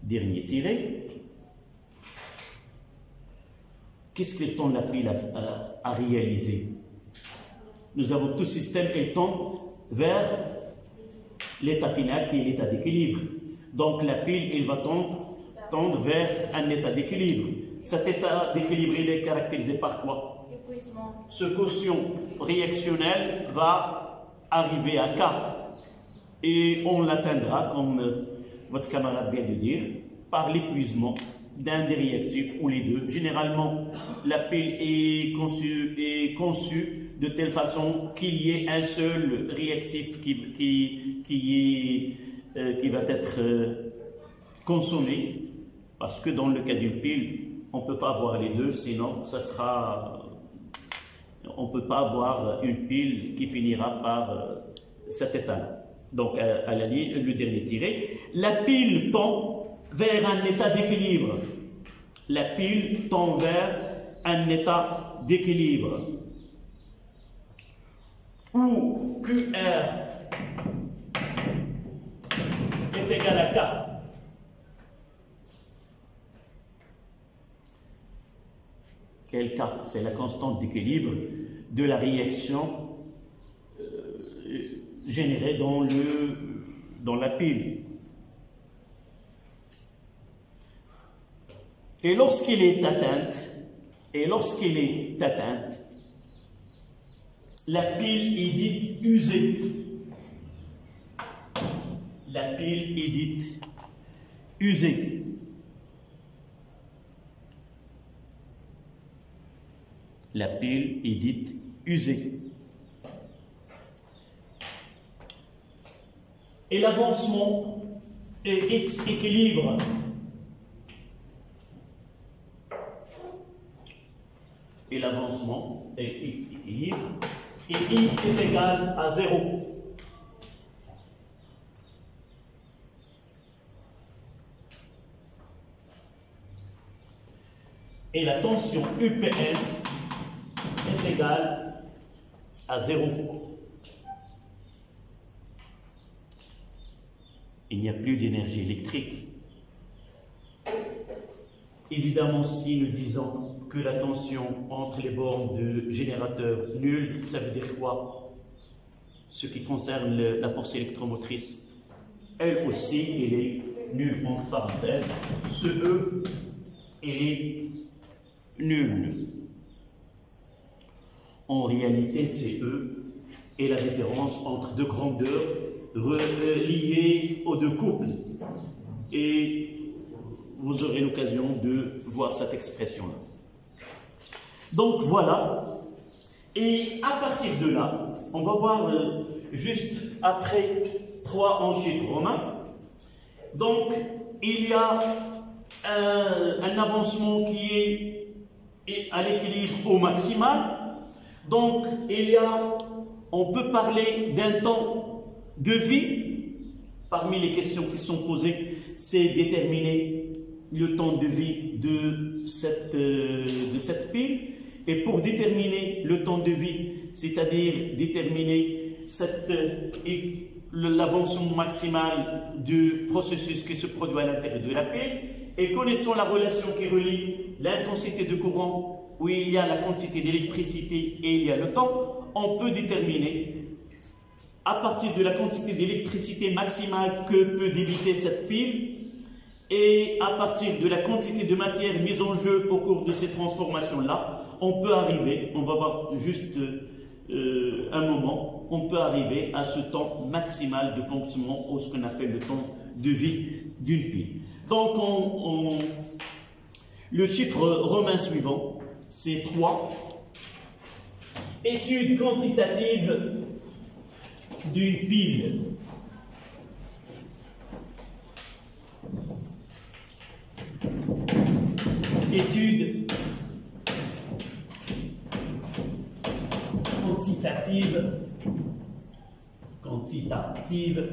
Dernier tiré. Qu'est-ce que le temps de la pile a réalisé? Nous avons tout système et le temps vers l'état final qui est l'état d'équilibre. Donc la pile, il va tendre vers un état d'équilibre. Cet état d'équilibre, il est caractérisé par quoi? Épuisement. Ce quotient réactionnel va arriver à K. Et on l'atteindra, comme votre camarade vient de dire, par l'épuisement d'un des réactifs ou les deux. Généralement, la pile est conçue de telle façon qu'il y ait un seul réactif qui va être consommé, parce que dans le cas d'une pile, on ne peut pas avoir les deux, sinon ça sera... On ne peut pas avoir une pile qui finira par cet état-là. Donc, à la ligne, le dernier tiré, la pile tend vers un état d'équilibre. La pile tend vers un état d'équilibre. Où QR est égal à K. Quel K? C'est la constante d'équilibre de la réaction générée dans la pile. Et lorsqu'elle est atteinte, la pile est dite usée. La pile est dite usée. La pile est dite usée. Et l'avancement est X équilibre. Et l'avancement est X équilibre. Et I est égal à 0. Et la tension UPN est égale à 0. Il n'y a plus d'énergie électrique. Évidemment, si nous disons que la tension entre les bornes de générateur nulle, ça veut dire quoi? Ce qui concerne la force électromotrice, elle aussi, elle est nulle, entre parenthèses. Ce E, elle est nulle. En réalité, c'est E est la différence entre deux grandeurs liées aux deux couples. Et vous aurez l'occasion de voir cette expression-là. Donc voilà. Et à partir de là, on va voir juste après 3 en chiffres romains. Donc, il y a un avancement qui est à l'équilibre au maximal. Donc, on peut parler d'un temps de vie. Parmi les questions qui sont posées, c'est déterminer le temps de vie de cette pile. Et pour déterminer le temps de vie, c'est-à-dire déterminer l'avancement maximal du processus qui se produit à l'intérieur de la pile, et connaissant la relation qui relie l'intensité de courant, où il y a la quantité d'électricité et il y a le temps, on peut déterminer à partir de la quantité d'électricité maximale que peut débiter cette pile, Et à partir de la quantité de matière mise en jeu au cours de ces transformations-là, on peut arriver, on va voir juste un moment, on peut arriver à ce temps maximal de fonctionnement, ou ce qu'on appelle le temps de vie d'une pile. Donc, le chiffre romain suivant, c'est 3. Étude quantitative d'une pile. Étude quantitative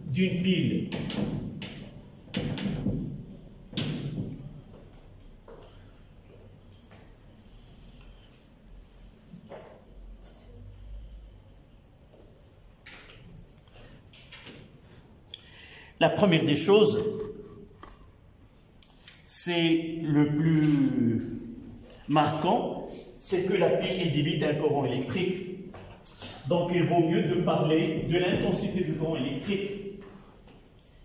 d'une pile. La première des choses, c'est le plus marquant, c'est que la pile est débite d'un courant électrique. Donc il vaut mieux de parler de l'intensité du courant électrique.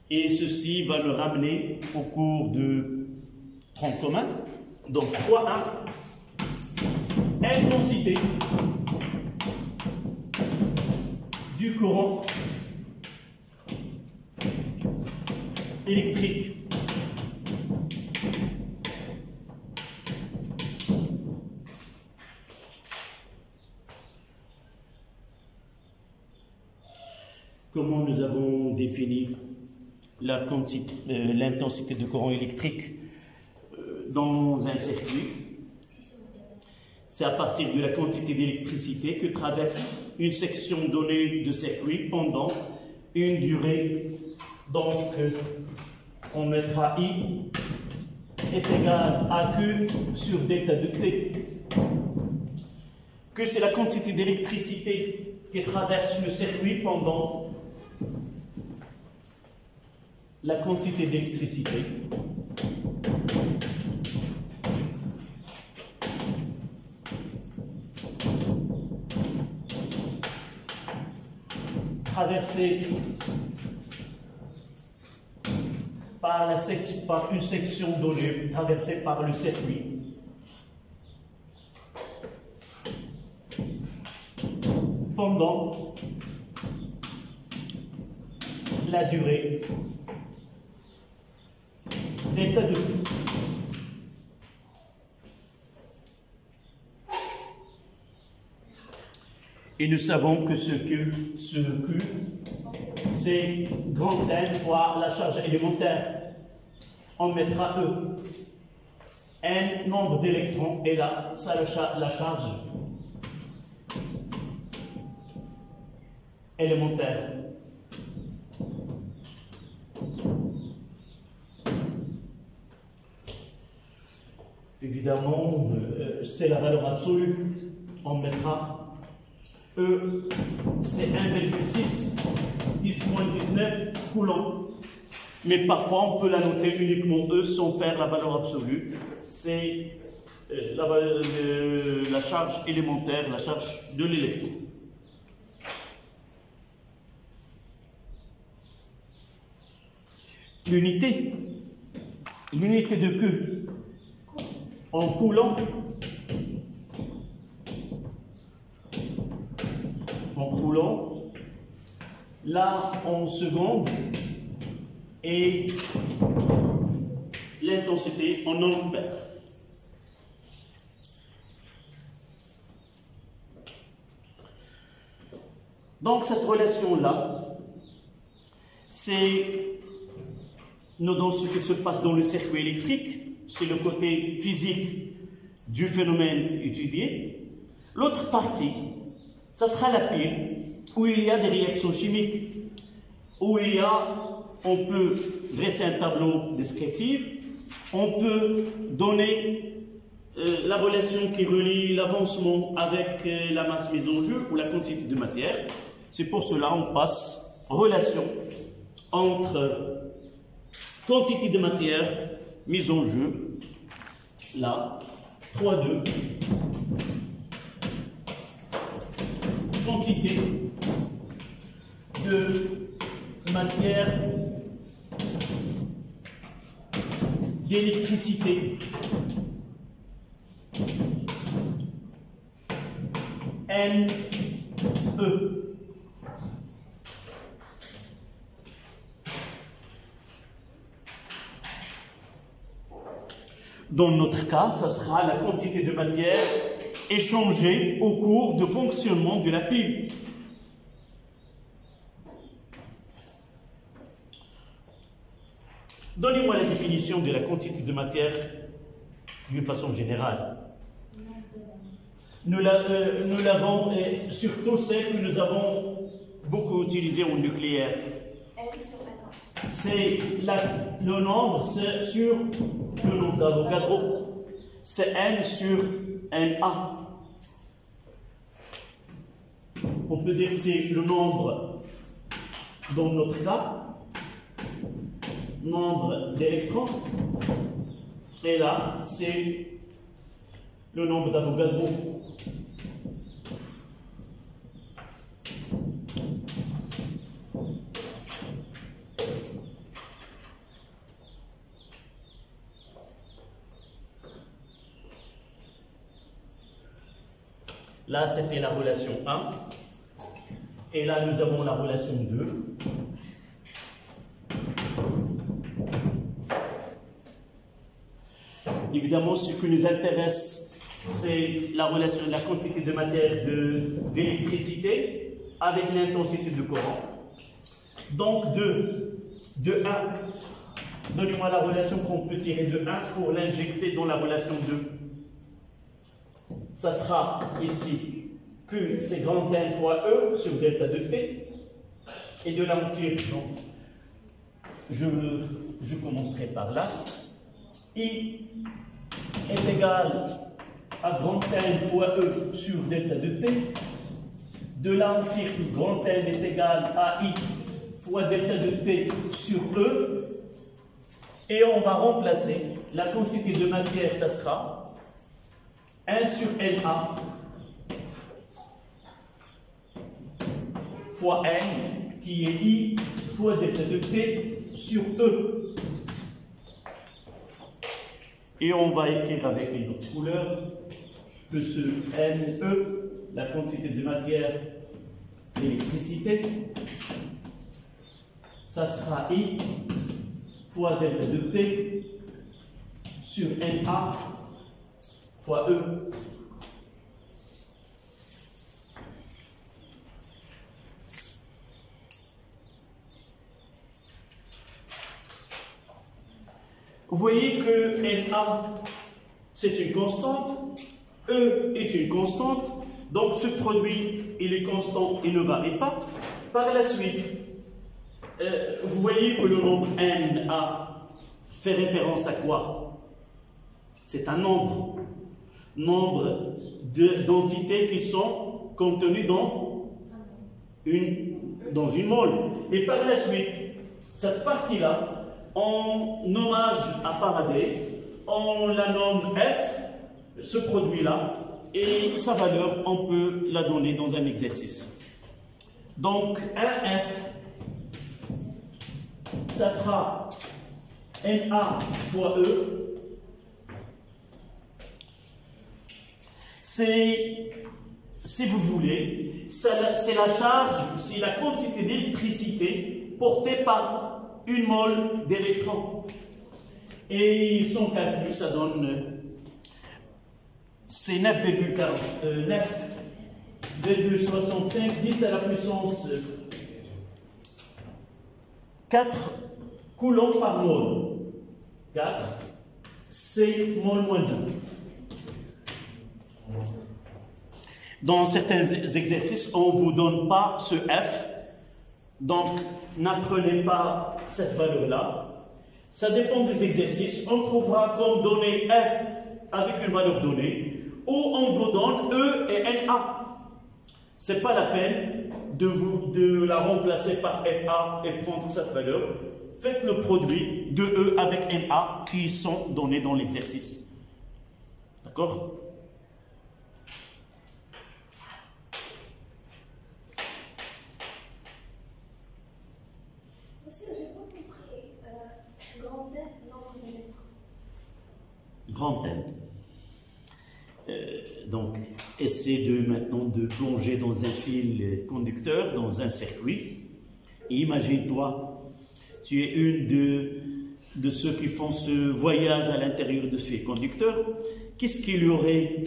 Et ceci va me ramener au cours de tronc commun. Donc 3.1, intensité du courant électrique. Comment nous avons défini l'intensité de courant électrique dans un circuit? C'est à partir de la quantité d'électricité que traverse une section donnée de circuit pendant une durée. Donc, on mettra I est égal à Q sur delta de T. Que c'est la quantité d'électricité qui traverse le circuit pendant la quantité d'électricité traversée par une section donnée, traversée par le circuit. Pendant la durée d'état de Q. Et nous savons que ce Q, c'est grand N fois la charge élémentaire. On mettra E. N nombre d'électrons, et là, ça la charge élémentaire. Évidemment, c'est la valeur absolue. On mettra E, c'est 1,6, 10-19 coulombs. Mais parfois, on peut la noter uniquement E sans faire la valeur absolue. C'est la charge élémentaire, la charge de l'électron. L'unité de Q en coulombs, là en secondes, et l'intensité en ampères. Donc cette relation-là, c'est dans ce qui se passe dans le circuit électrique, c'est le côté physique du phénomène étudié. L'autre partie, ça sera la pile, où il y a des réactions chimiques, où on peut dresser un tableau descriptif, on peut donner la relation qui relie l'avancement avec la masse mise en jeu ou la quantité de matière. C'est pour cela qu'on passe relation entre quantité de matière mise en jeu, là, 3,2, quantité de matière d'électricité NE. Dans notre cas, ça sera la quantité de matière échangée au cours de fonctionnement de la pile. Donnez-moi la définition de la quantité de matière d'une façon générale. Nous l'avons, et surtout celle que nous avons beaucoup utilisée au nucléaire. C'est le nombre sur le nombre d'Avogadro. C'est N sur NA. On peut dire que c'est le nombre, dans notre cas, nombre d'électrons. Et là, c'est le nombre d'Avogadro. Là, c'était la relation 1. Et là, nous avons la relation 2. Évidemment, ce qui nous intéresse, c'est la relation, la quantité de matière d'électricité avec l'intensité du courant. Donc, de 1, donnez-moi la relation qu'on peut tirer de 1 pour l'injecter dans la relation 2. Ça sera ici Q, c'est grand N fois E sur delta de T. Et de là, on tire. Donc, je commencerai par là. I est égal à grand N fois E sur delta de T. De là, on tire que grand N est égal à I fois delta de T sur E. Et on va remplacer la quantité de matière, ça sera 1 sur NA fois N, qui est I fois delta de T sur E. Et on va écrire avec une autre couleur que ce NE, la quantité de matière d'électricité, ça sera I fois delta de T sur NA fois E. Vous voyez que NA, c'est une constante, E est une constante, donc ce produit, il est constant, il ne varie pas. Par la suite, vous voyez que le nombre NA fait référence à quoi? C'est un nombre d'entités qui sont contenues dans une mole. Et par la suite, cette partie-là, en hommage à Faraday, on la nomme F, ce produit-là, et sa valeur, on peut la donner dans un exercice. Donc, 1F, ça sera Na fois E. C'est, si vous voulez, c'est la charge, c'est la quantité d'électricité portée par une mole d'électrons. Et son calcul, ça donne, c'est 9,65 10 à la puissance 4 coulombs par mole. 4, c'est mole moins 1. Dans certains exercices, on ne vous donne pas ce F, donc n'apprenez pas cette valeur-là. Ça dépend des exercices. On trouvera comme donnée F avec une valeur donnée, ou on vous donne E et NA. Ce n'est pas la peine de la remplacer par FA et prendre cette valeur. Faites le produit de E avec NA qui sont donnés dans l'exercice. D'accord? trentaine. Donc, essaie maintenant de plonger dans un fil conducteur, dans un circuit. Et imagine-toi, tu es une de ceux qui font ce voyage à l'intérieur de ce fil conducteur. Qu'est-ce qu'il y aurait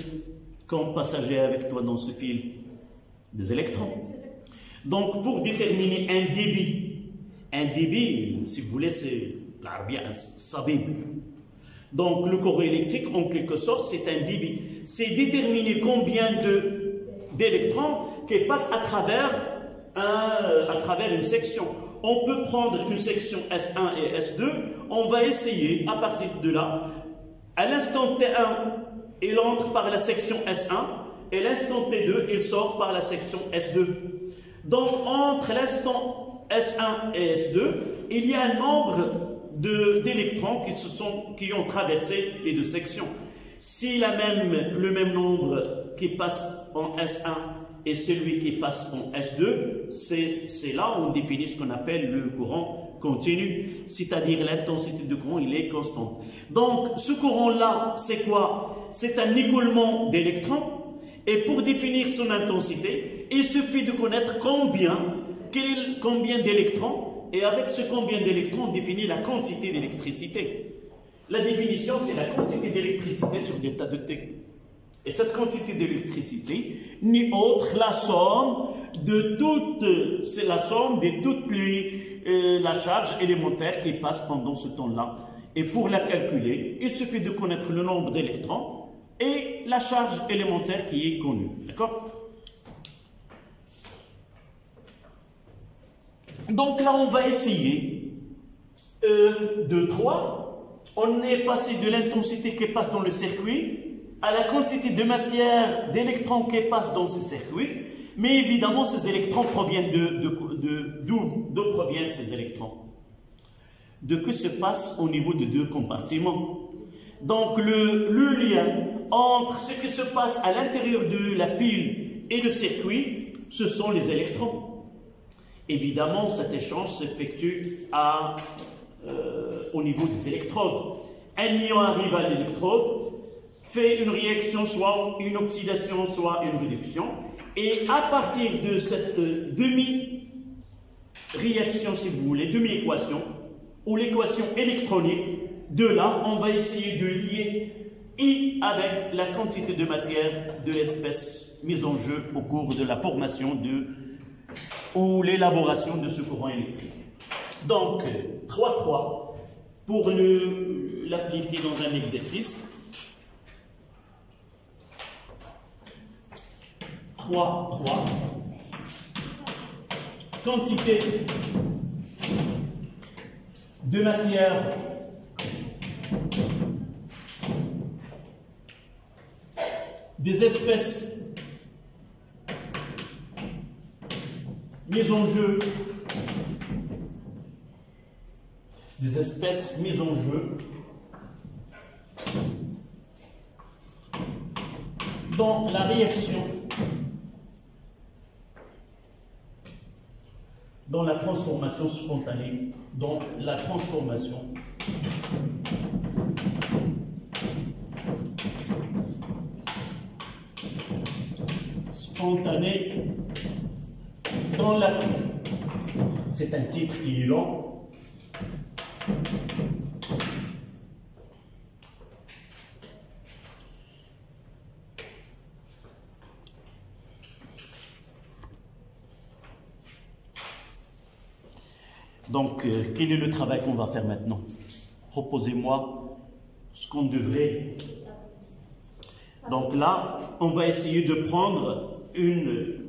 comme passager avec toi dans ce fil? Des électrons. Donc, pour déterminer un débit, si vous voulez, c'est l'arabia sabib. Donc, le courant électrique, en quelque sorte, c'est un débit. C'est déterminer combien d'électrons qui passent à travers une section. On peut prendre une section S1 et S2, on va essayer, à partir de là, à l'instant T1, il entre par la section S1, et l'instant T2, il sort par la section S2. Donc, entre l'instant S1 et S2, il y a un nombre d'électrons qui ont traversé les deux sections. Si le même nombre qui passe en S1 et celui qui passe en S2, c'est là où on définit ce qu'on appelle le courant continu, c'est-à-dire l'intensité du courant, il est constante. Donc, ce courant-là, c'est quoi? C'est un écoulement d'électrons, et pour définir son intensité, il suffit de connaître combien d'électrons, et avec ce combien d'électrons, on définit la quantité d'électricité. La définition, c'est la quantité d'électricité sur delta de T. Et cette quantité d'électricité n'est autre la somme de toute la charge élémentaire qui passe pendant ce temps-là. Et pour la calculer, il suffit de connaître le nombre d'électrons et la charge élémentaire qui est connue. D'accord? Donc là, on va essayer de 3. On est passé de l'intensité qui passe dans le circuit à la quantité de matière, d'électrons qui passent dans ce circuit. Mais évidemment, ces électrons proviennent d'où proviennent ces électrons? De que se passe au niveau de deux compartiments. Donc, le lien entre ce qui se passe à l'intérieur de la pile et le circuit, ce sont les électrons. Évidemment, cet échange s'effectue au niveau des électrodes. Un ion arrive à l'électrode, fait une réaction, soit une oxydation, soit une réduction. Et à partir de cette demi-réaction, si vous voulez, demi-équation, ou l'équation électronique, de là, on va essayer de lier I avec la quantité de matière de l'espèce mise en jeu au cours de la formation ou l'élaboration de ce courant électrique. Donc, 3-3, pour l'appliquer dans un exercice. 3-3, quantité de matière des espèces mises en jeu, dans la réaction, dans la transformation spontanée, dans la transformation spontanée dans la... C'est un titre qui est long. Donc, quel est le travail qu'on va faire maintenant? Proposez-moi ce qu'on devrait. Donc là, on va essayer de prendre une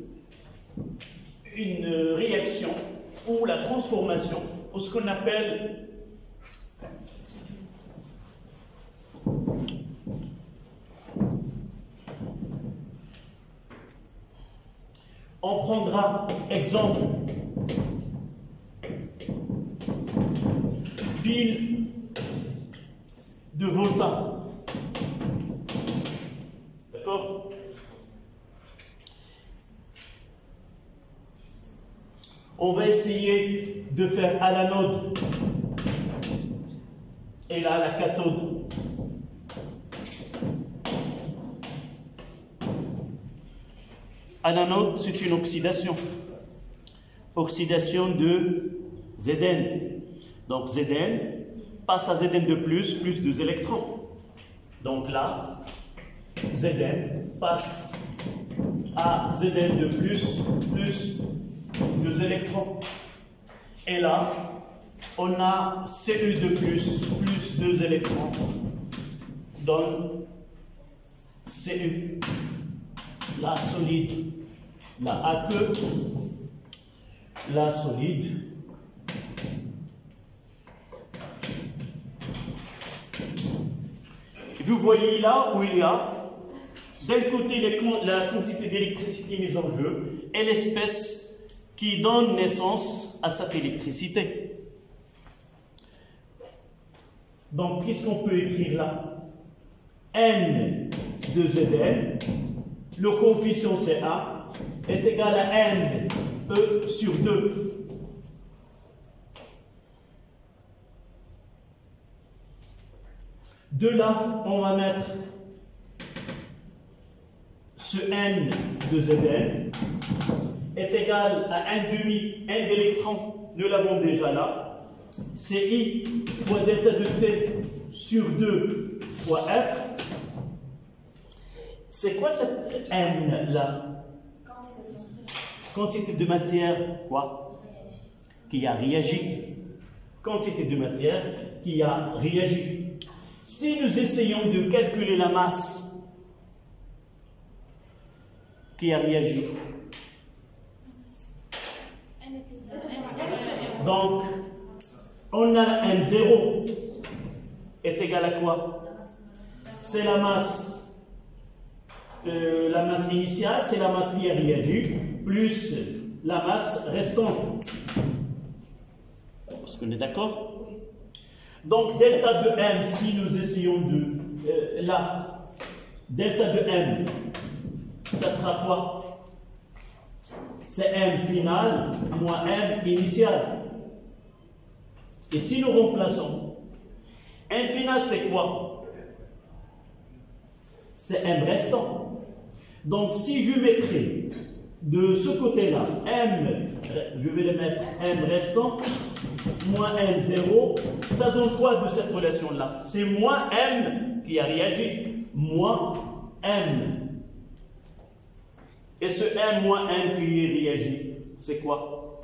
réaction ou la transformation, ou ce qu'on appelle on prendra exemple pile de volta. D'accord? On va essayer de faire à l'anode et là à la cathode À l'anode, c'est une oxydation. Oxydation de Zn. Donc Zn passe à Zn de plus 2 électrons. Donc là, Zn passe à Zn de plus 2 électrons. Et là, on a Cu de plus 2 électrons donne Cu. La solide, la aqueuse, la solide. Vous voyez là où il y a d'un côté la quantité d'électricité mise en jeu et l'espèce qui donne naissance à cette électricité. Donc, qu'est-ce qu'on peut écrire là? N de Zn, le coefficient Ca est égal à N E sur 2. De là, on va mettre ce N de Zn est égal à 1 demi, N d'électrons, nous l'avons déjà là. C'est I fois delta de T sur 2 fois F. C'est quoi cette N là? Quantité de matière, quoi? Qui a réagi. Quantité de matière qui a réagi. Si nous essayons de calculer la masse qui a réagi, donc on a M0 est égal à quoi? C'est la masse initiale, c'est la masse qui a réagi, plus la masse restante. Est-ce qu'on est d'accord? Donc, delta de M, si nous essayons de... là, delta de M, ça sera quoi? C'est M final moins M initial. Et si nous remplaçons, M final, c'est quoi? C'est M restant. Donc, si je mettrai de ce côté-là, M, je vais le mettre M restant, moins M0, ça donne quoi de cette relation-là? C'est moins M qui a réagi, moins M. Et ce M moins M qui a réagi, c'est quoi?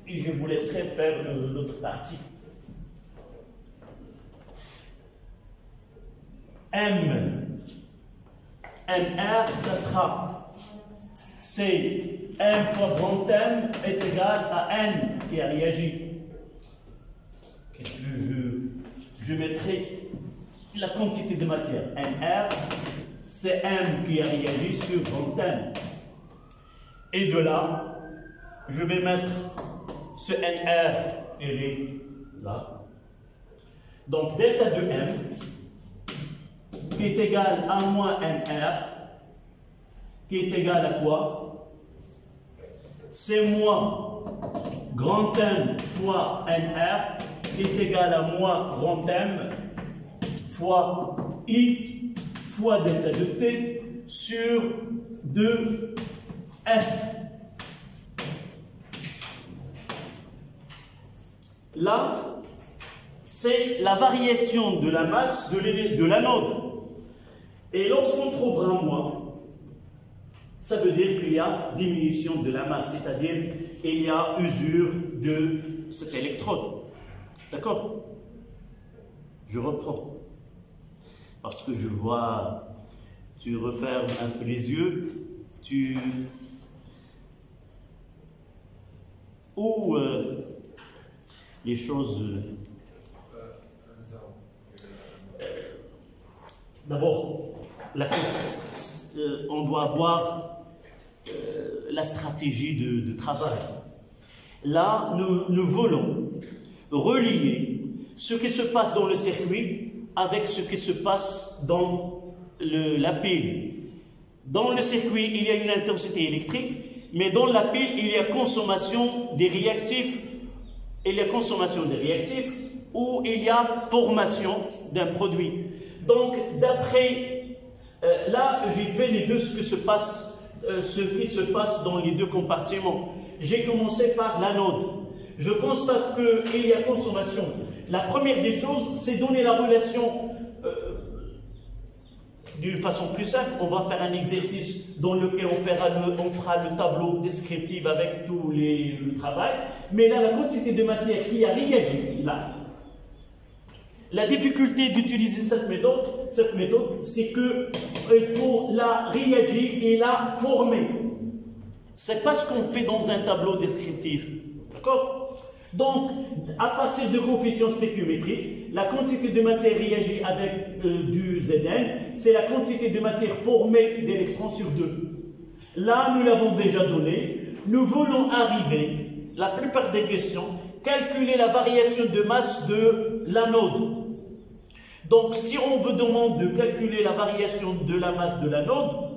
Et je vous laisserai faire l'autre partie. MR, ça sera c'est M fois grand M est égal à N qui a réagi. Qu'est-ce que je mettrai la quantité de matière. NR, c'est M qui a réagi sur grand M. Et de là, je vais mettre ce NR, il est là. Donc delta de M qui est égal à moins NR, qui est égal à quoi? C'est moins grand M fois NR, qui est égal à moins grand M fois I fois delta de T sur 2F. Là, c'est la variation de la masse de l'anode. Et lorsqu'on trouvera moins, ça veut dire qu'il y a diminution de la masse, c'est-à-dire qu'il y a usure de cet électrode. D'accord? Je reprends. Parce que je vois, tu refermes un peu les yeux, où les choses... D'abord, on doit avoir la stratégie de travail. Là, nous voulons relier ce qui se passe dans le circuit avec ce qui se passe dans la pile. Dans le circuit, il y a une intensité électrique, mais dans la pile, il y a consommation des réactifs. Il y a consommation des réactifs ou il y a formation d'un produit. Donc, d'après Là, j'ai fait les deux ce qui se passe dans les deux compartiments. J'ai commencé par l'anode. Je constate qu'il y a consommation. La première des choses, c'est donner la relation d'une façon plus simple. On va faire un exercice dans lequel on fera le tableau descriptif avec tout le travail. Mais là, la quantité de matière qui a réagi, là, la difficulté d'utiliser cette méthode, c'est qu'il faut la réagir et la former. Ce n'est pas ce qu'on fait dans un tableau descriptif. D'accord? Donc, à partir de coefficients stéchiométriques, la quantité de matière réagit avec du Zn, c'est la quantité de matière formée d'électrons sur 2. Là, nous l'avons déjà donné. Nous voulons arriver, la plupart des questions, calculer la variation de masse de l'anode. Donc, si on vous demande de calculer la variation de la masse de l'anode,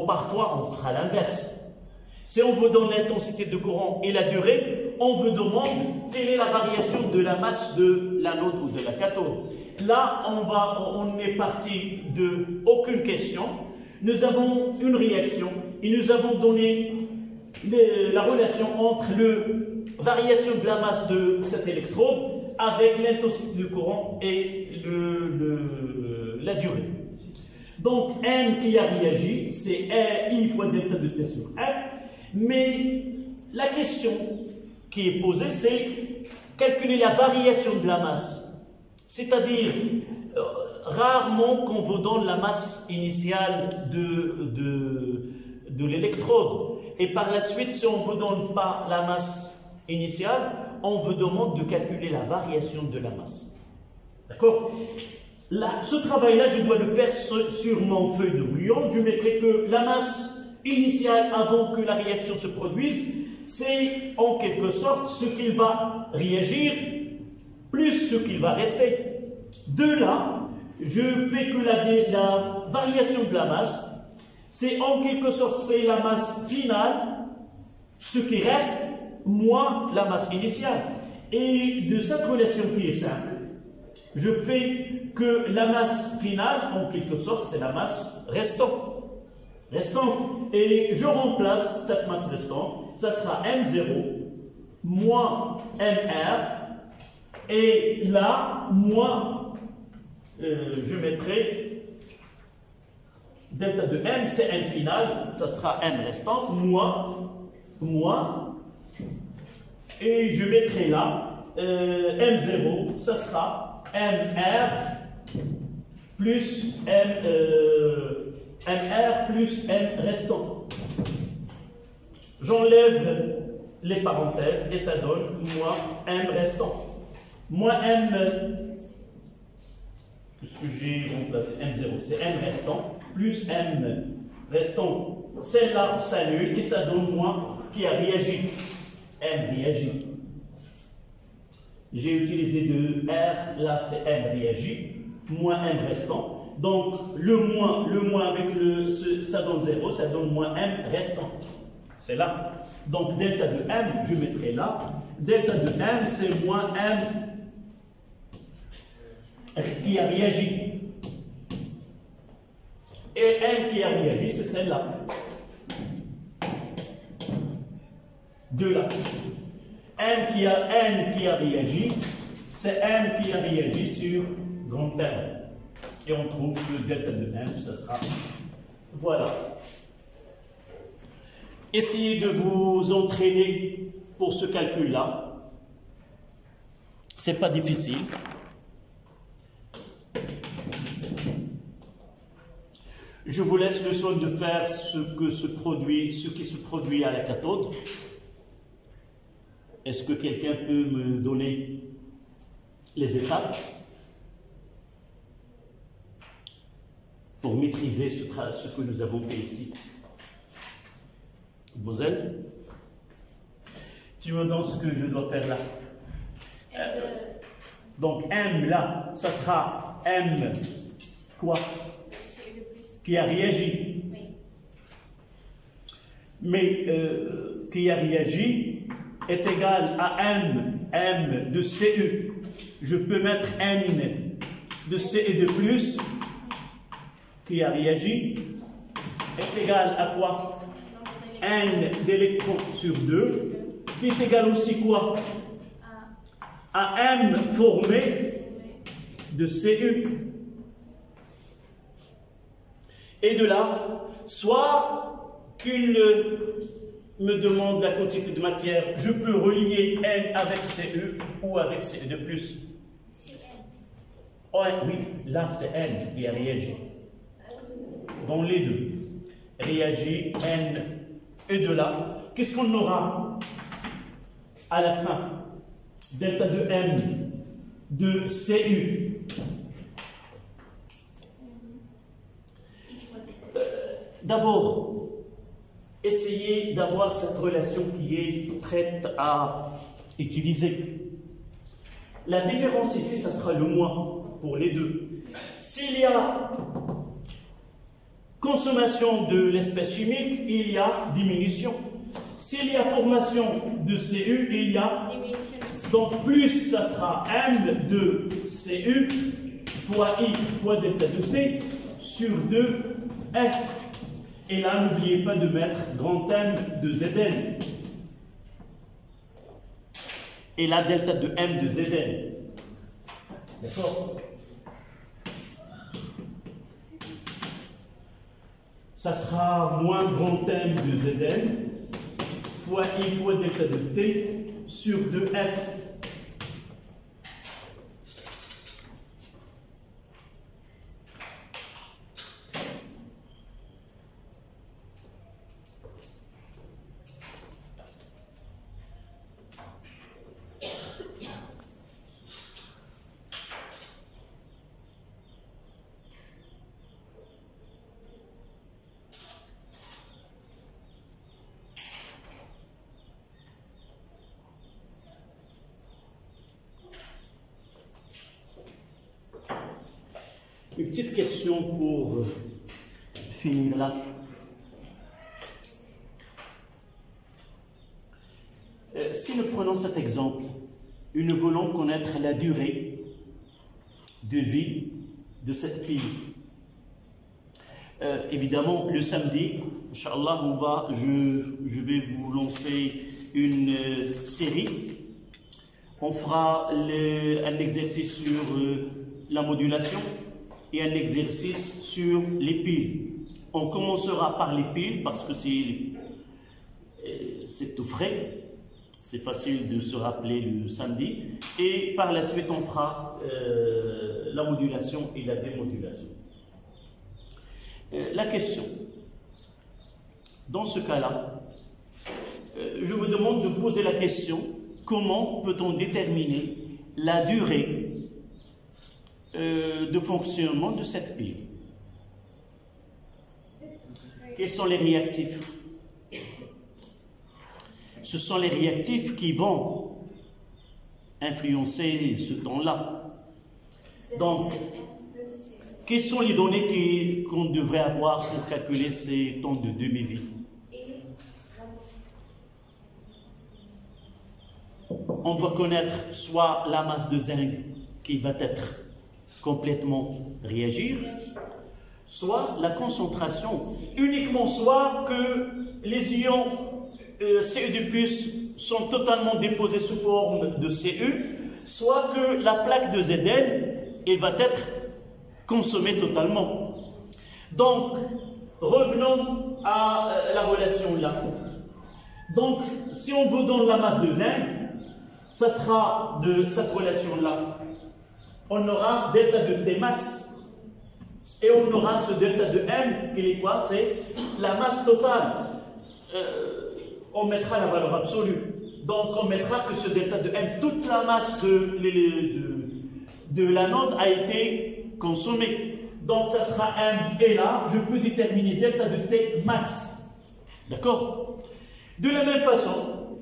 parfois on fera l'inverse. Si on vous donne l'intensité de courant et la durée, on vous demande quelle est la variation de la masse de l'anode ou de la cathode. Là, on est parti de aucune question. Nous avons une réaction et nous avons donné la relation entre la variation de la masse de cet électrode avec l'intensité du courant et la durée. Donc, M qui a réagi, c'est I fois delta de T sur R. Mais la question qui est posée, c'est calculer la variation de la masse. C'est-à-dire, rarement qu'on vous donne la masse initiale de l'électrode. Et par la suite, si on ne vous donne pas la masse initiale, on vous demande de calculer la variation de la masse. D'accord? Ce travail-là, je dois le faire sur mon feuille de bouillon. Je mettrai que la masse initiale avant que la réaction se produise, c'est en quelque sorte ce qu'il va réagir plus ce qu'il va rester. De là, je fais que la variation de la masse, c'est en quelque sorte c'est la masse finale, ce qui reste, moins la masse initiale. Et de cette relation qui est simple, je fais que la masse finale, en quelque sorte, c'est la masse restante. Et je remplace cette masse restante, ça sera M0 moins MR, et là, moins, je mettrai delta de M, c'est M final, ça sera M restant, moins, et je mettrai là, M0, ça sera MR plus MR plus M restant. J'enlève les parenthèses et ça donne moins M restant. Moins M, ce que j'ai remplacé, M0, c'est M restant, plus M restant. Celle-là s'annule et ça donne moins qui a réagi. M réagit. J'ai utilisé de R, là c'est M réagit, moins M restant. Donc le moins avec ça donne 0, ça donne moins M restant. C'est là. Donc delta de M, je mettrai là. Delta de M, c'est moins M qui a réagi. Et M qui a réagi, c'est celle-là. De là. N qui a réagi, c'est M qui a réagi sur grand terme. Et on trouve que delta de M, ça sera. Voilà. Essayez de vous entraîner pour ce calcul-là. Ce n'est pas difficile. Je vous laisse le soin de faire ce qui se produit à la cathode. Est-ce que quelqu'un peut me donner les étapes pour maîtriser ce que nous avons fait ici? Moselle, tu me donnes ce que je dois faire là. Donc M là, ça sera M quoi? Qui a réagi. Mais qui a réagi est égal à M de CE. Je peux mettre M de CE de plus qui a réagi est égal à quoi? N d'électrons sur 2, qui est égal aussi quoi? À M formé de Cu. Et de là, soit qu'il me demande la quantité de matière, je peux relier N avec Cu ou avec Cu de plus. Oh, oui, là c'est N qui a réagi. Dans les deux. Réagit N et de là. Qu'est-ce qu'on aura à la fin? Delta de M de Cu. D'abord, essayez d'avoir cette relation qui est prête à utiliser. La différence ici, ça sera le moins pour les deux. S'il y a consommation de l'espèce chimique, il y a diminution. S'il y a formation de Cu, il y a diminution. Donc plus ça sera M de Cu fois I fois delta de T sur 2F. Et là, n'oubliez pas de mettre grand M de Zn. Et là, delta de M de Zn. D'accord? Ça sera moins grand M de Zn fois I fois delta de T sur 2F. Une petite question pour finir là. Si nous prenons cet exemple et nous voulons connaître la durée de vie de cette pile, évidemment, le samedi, Inch'Allah, je vais vous lancer une série. On fera un exercice sur la modulation et un exercice sur les piles. On commencera par les piles parce que c'est tout frais, c'est facile de se rappeler le samedi, et par la suite on fera la modulation et la démodulation. La question, dans ce cas-là, je vous demande de poser la question: comment peut-on déterminer la durée de fonctionnement de cette pile? Quels sont les réactifs? Ce sont les réactifs qui vont influencer ce temps-là. Donc, quelles sont les données qu'on devrait avoir pour calculer ces temps de demi-vie? On doit connaître soit la masse de zinc qui va être complètement réagir, soit la concentration uniquement, soit que les ions Cu2+ sont totalement déposés sous forme de Cu, soit que la plaque de Zn elle va être consommée totalement. Donc, revenons à la relation là. Donc, si on vous donne la masse de zinc, ça sera de cette relation-là. On aura delta de T max et on aura ce delta de M qui est quoi? C'est la masse totale. On mettra la valeur absolue. Donc on mettra que ce delta de M, toute la masse de l'anode a été consommée. Donc ça sera M et là, je peux déterminer delta de T max. D'accord? De la même façon,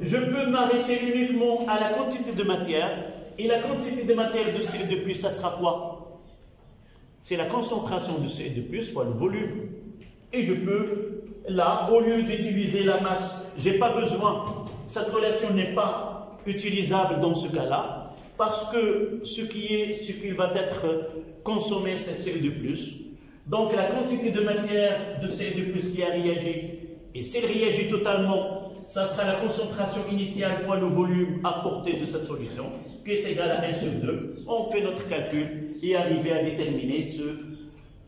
je peux m'arrêter uniquement à la quantité de matière. Et la quantité de matière de Cu2+, ça sera quoi? C'est la concentration de Cu2+ fois le volume. Et je peux, là, au lieu d'utiliser la masse, je n'ai pas besoin, cette relation n'est pas utilisable dans ce cas-là, parce que ce qui va être consommé, c'est Cu2+. Donc la quantité de matière de CO2+ qui a réagi, et s'il réagit totalement, ça sera la concentration initiale fois le volume apporté de cette solution, qui est égal à 1 sur 2. On fait notre calcul et arriver à déterminer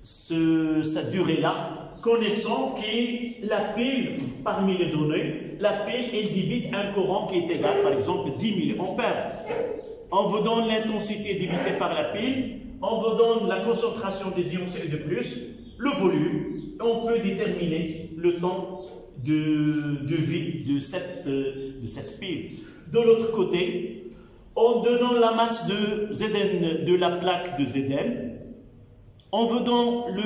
cette durée-là, connaissant que la pile, parmi les données, la pile, elle débite un courant qui est égal, par exemple, 10 000 ampères. On vous donne l'intensité débitée par la pile, on vous donne la concentration des ions CO2+, le volume, et on peut déterminer le temps de vie de cette pile. De l'autre côté, en donnant la masse de Zn, de la plaque de Zn, on vous donne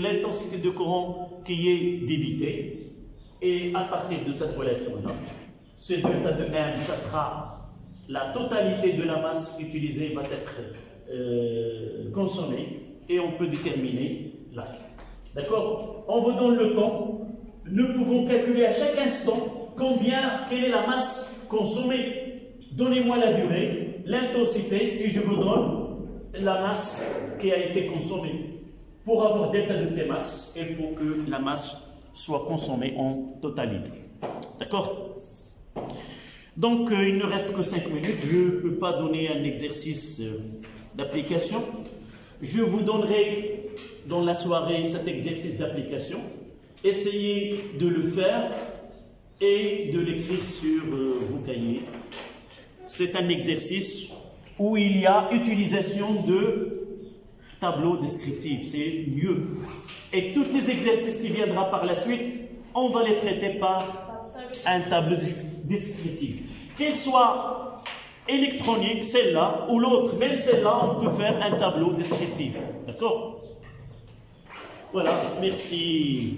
l'intensité de courant qui est débitée, et à partir de cette relation-là, ce delta de M, ça sera la totalité de la masse utilisée va être consommée, et on peut déterminer l'âge. D'accord? On vous donne le temps. Nous pouvons calculer à chaque instant quelle est la masse consommée. Donnez-moi la durée, l'intensité, et je vous donne la masse qui a été consommée. Pour avoir delta de Tmax, il faut que la masse soit consommée en totalité. D'accord? Donc, il ne reste que 5 minutes. Je ne peux pas donner un exercice d'application. Je vous donnerai dans la soirée cet exercice d'application. Essayez de le faire et de l'écrire sur vos cahiers. C'est un exercice où il y a utilisation de tableaux descriptifs. C'est mieux. Et tous les exercices qui viendront par la suite, on va les traiter par un tableau descriptif. Qu'il soit électronique, celle-là, ou l'autre, même celle-là, on peut faire un tableau descriptif. D'accord? Voilà, merci.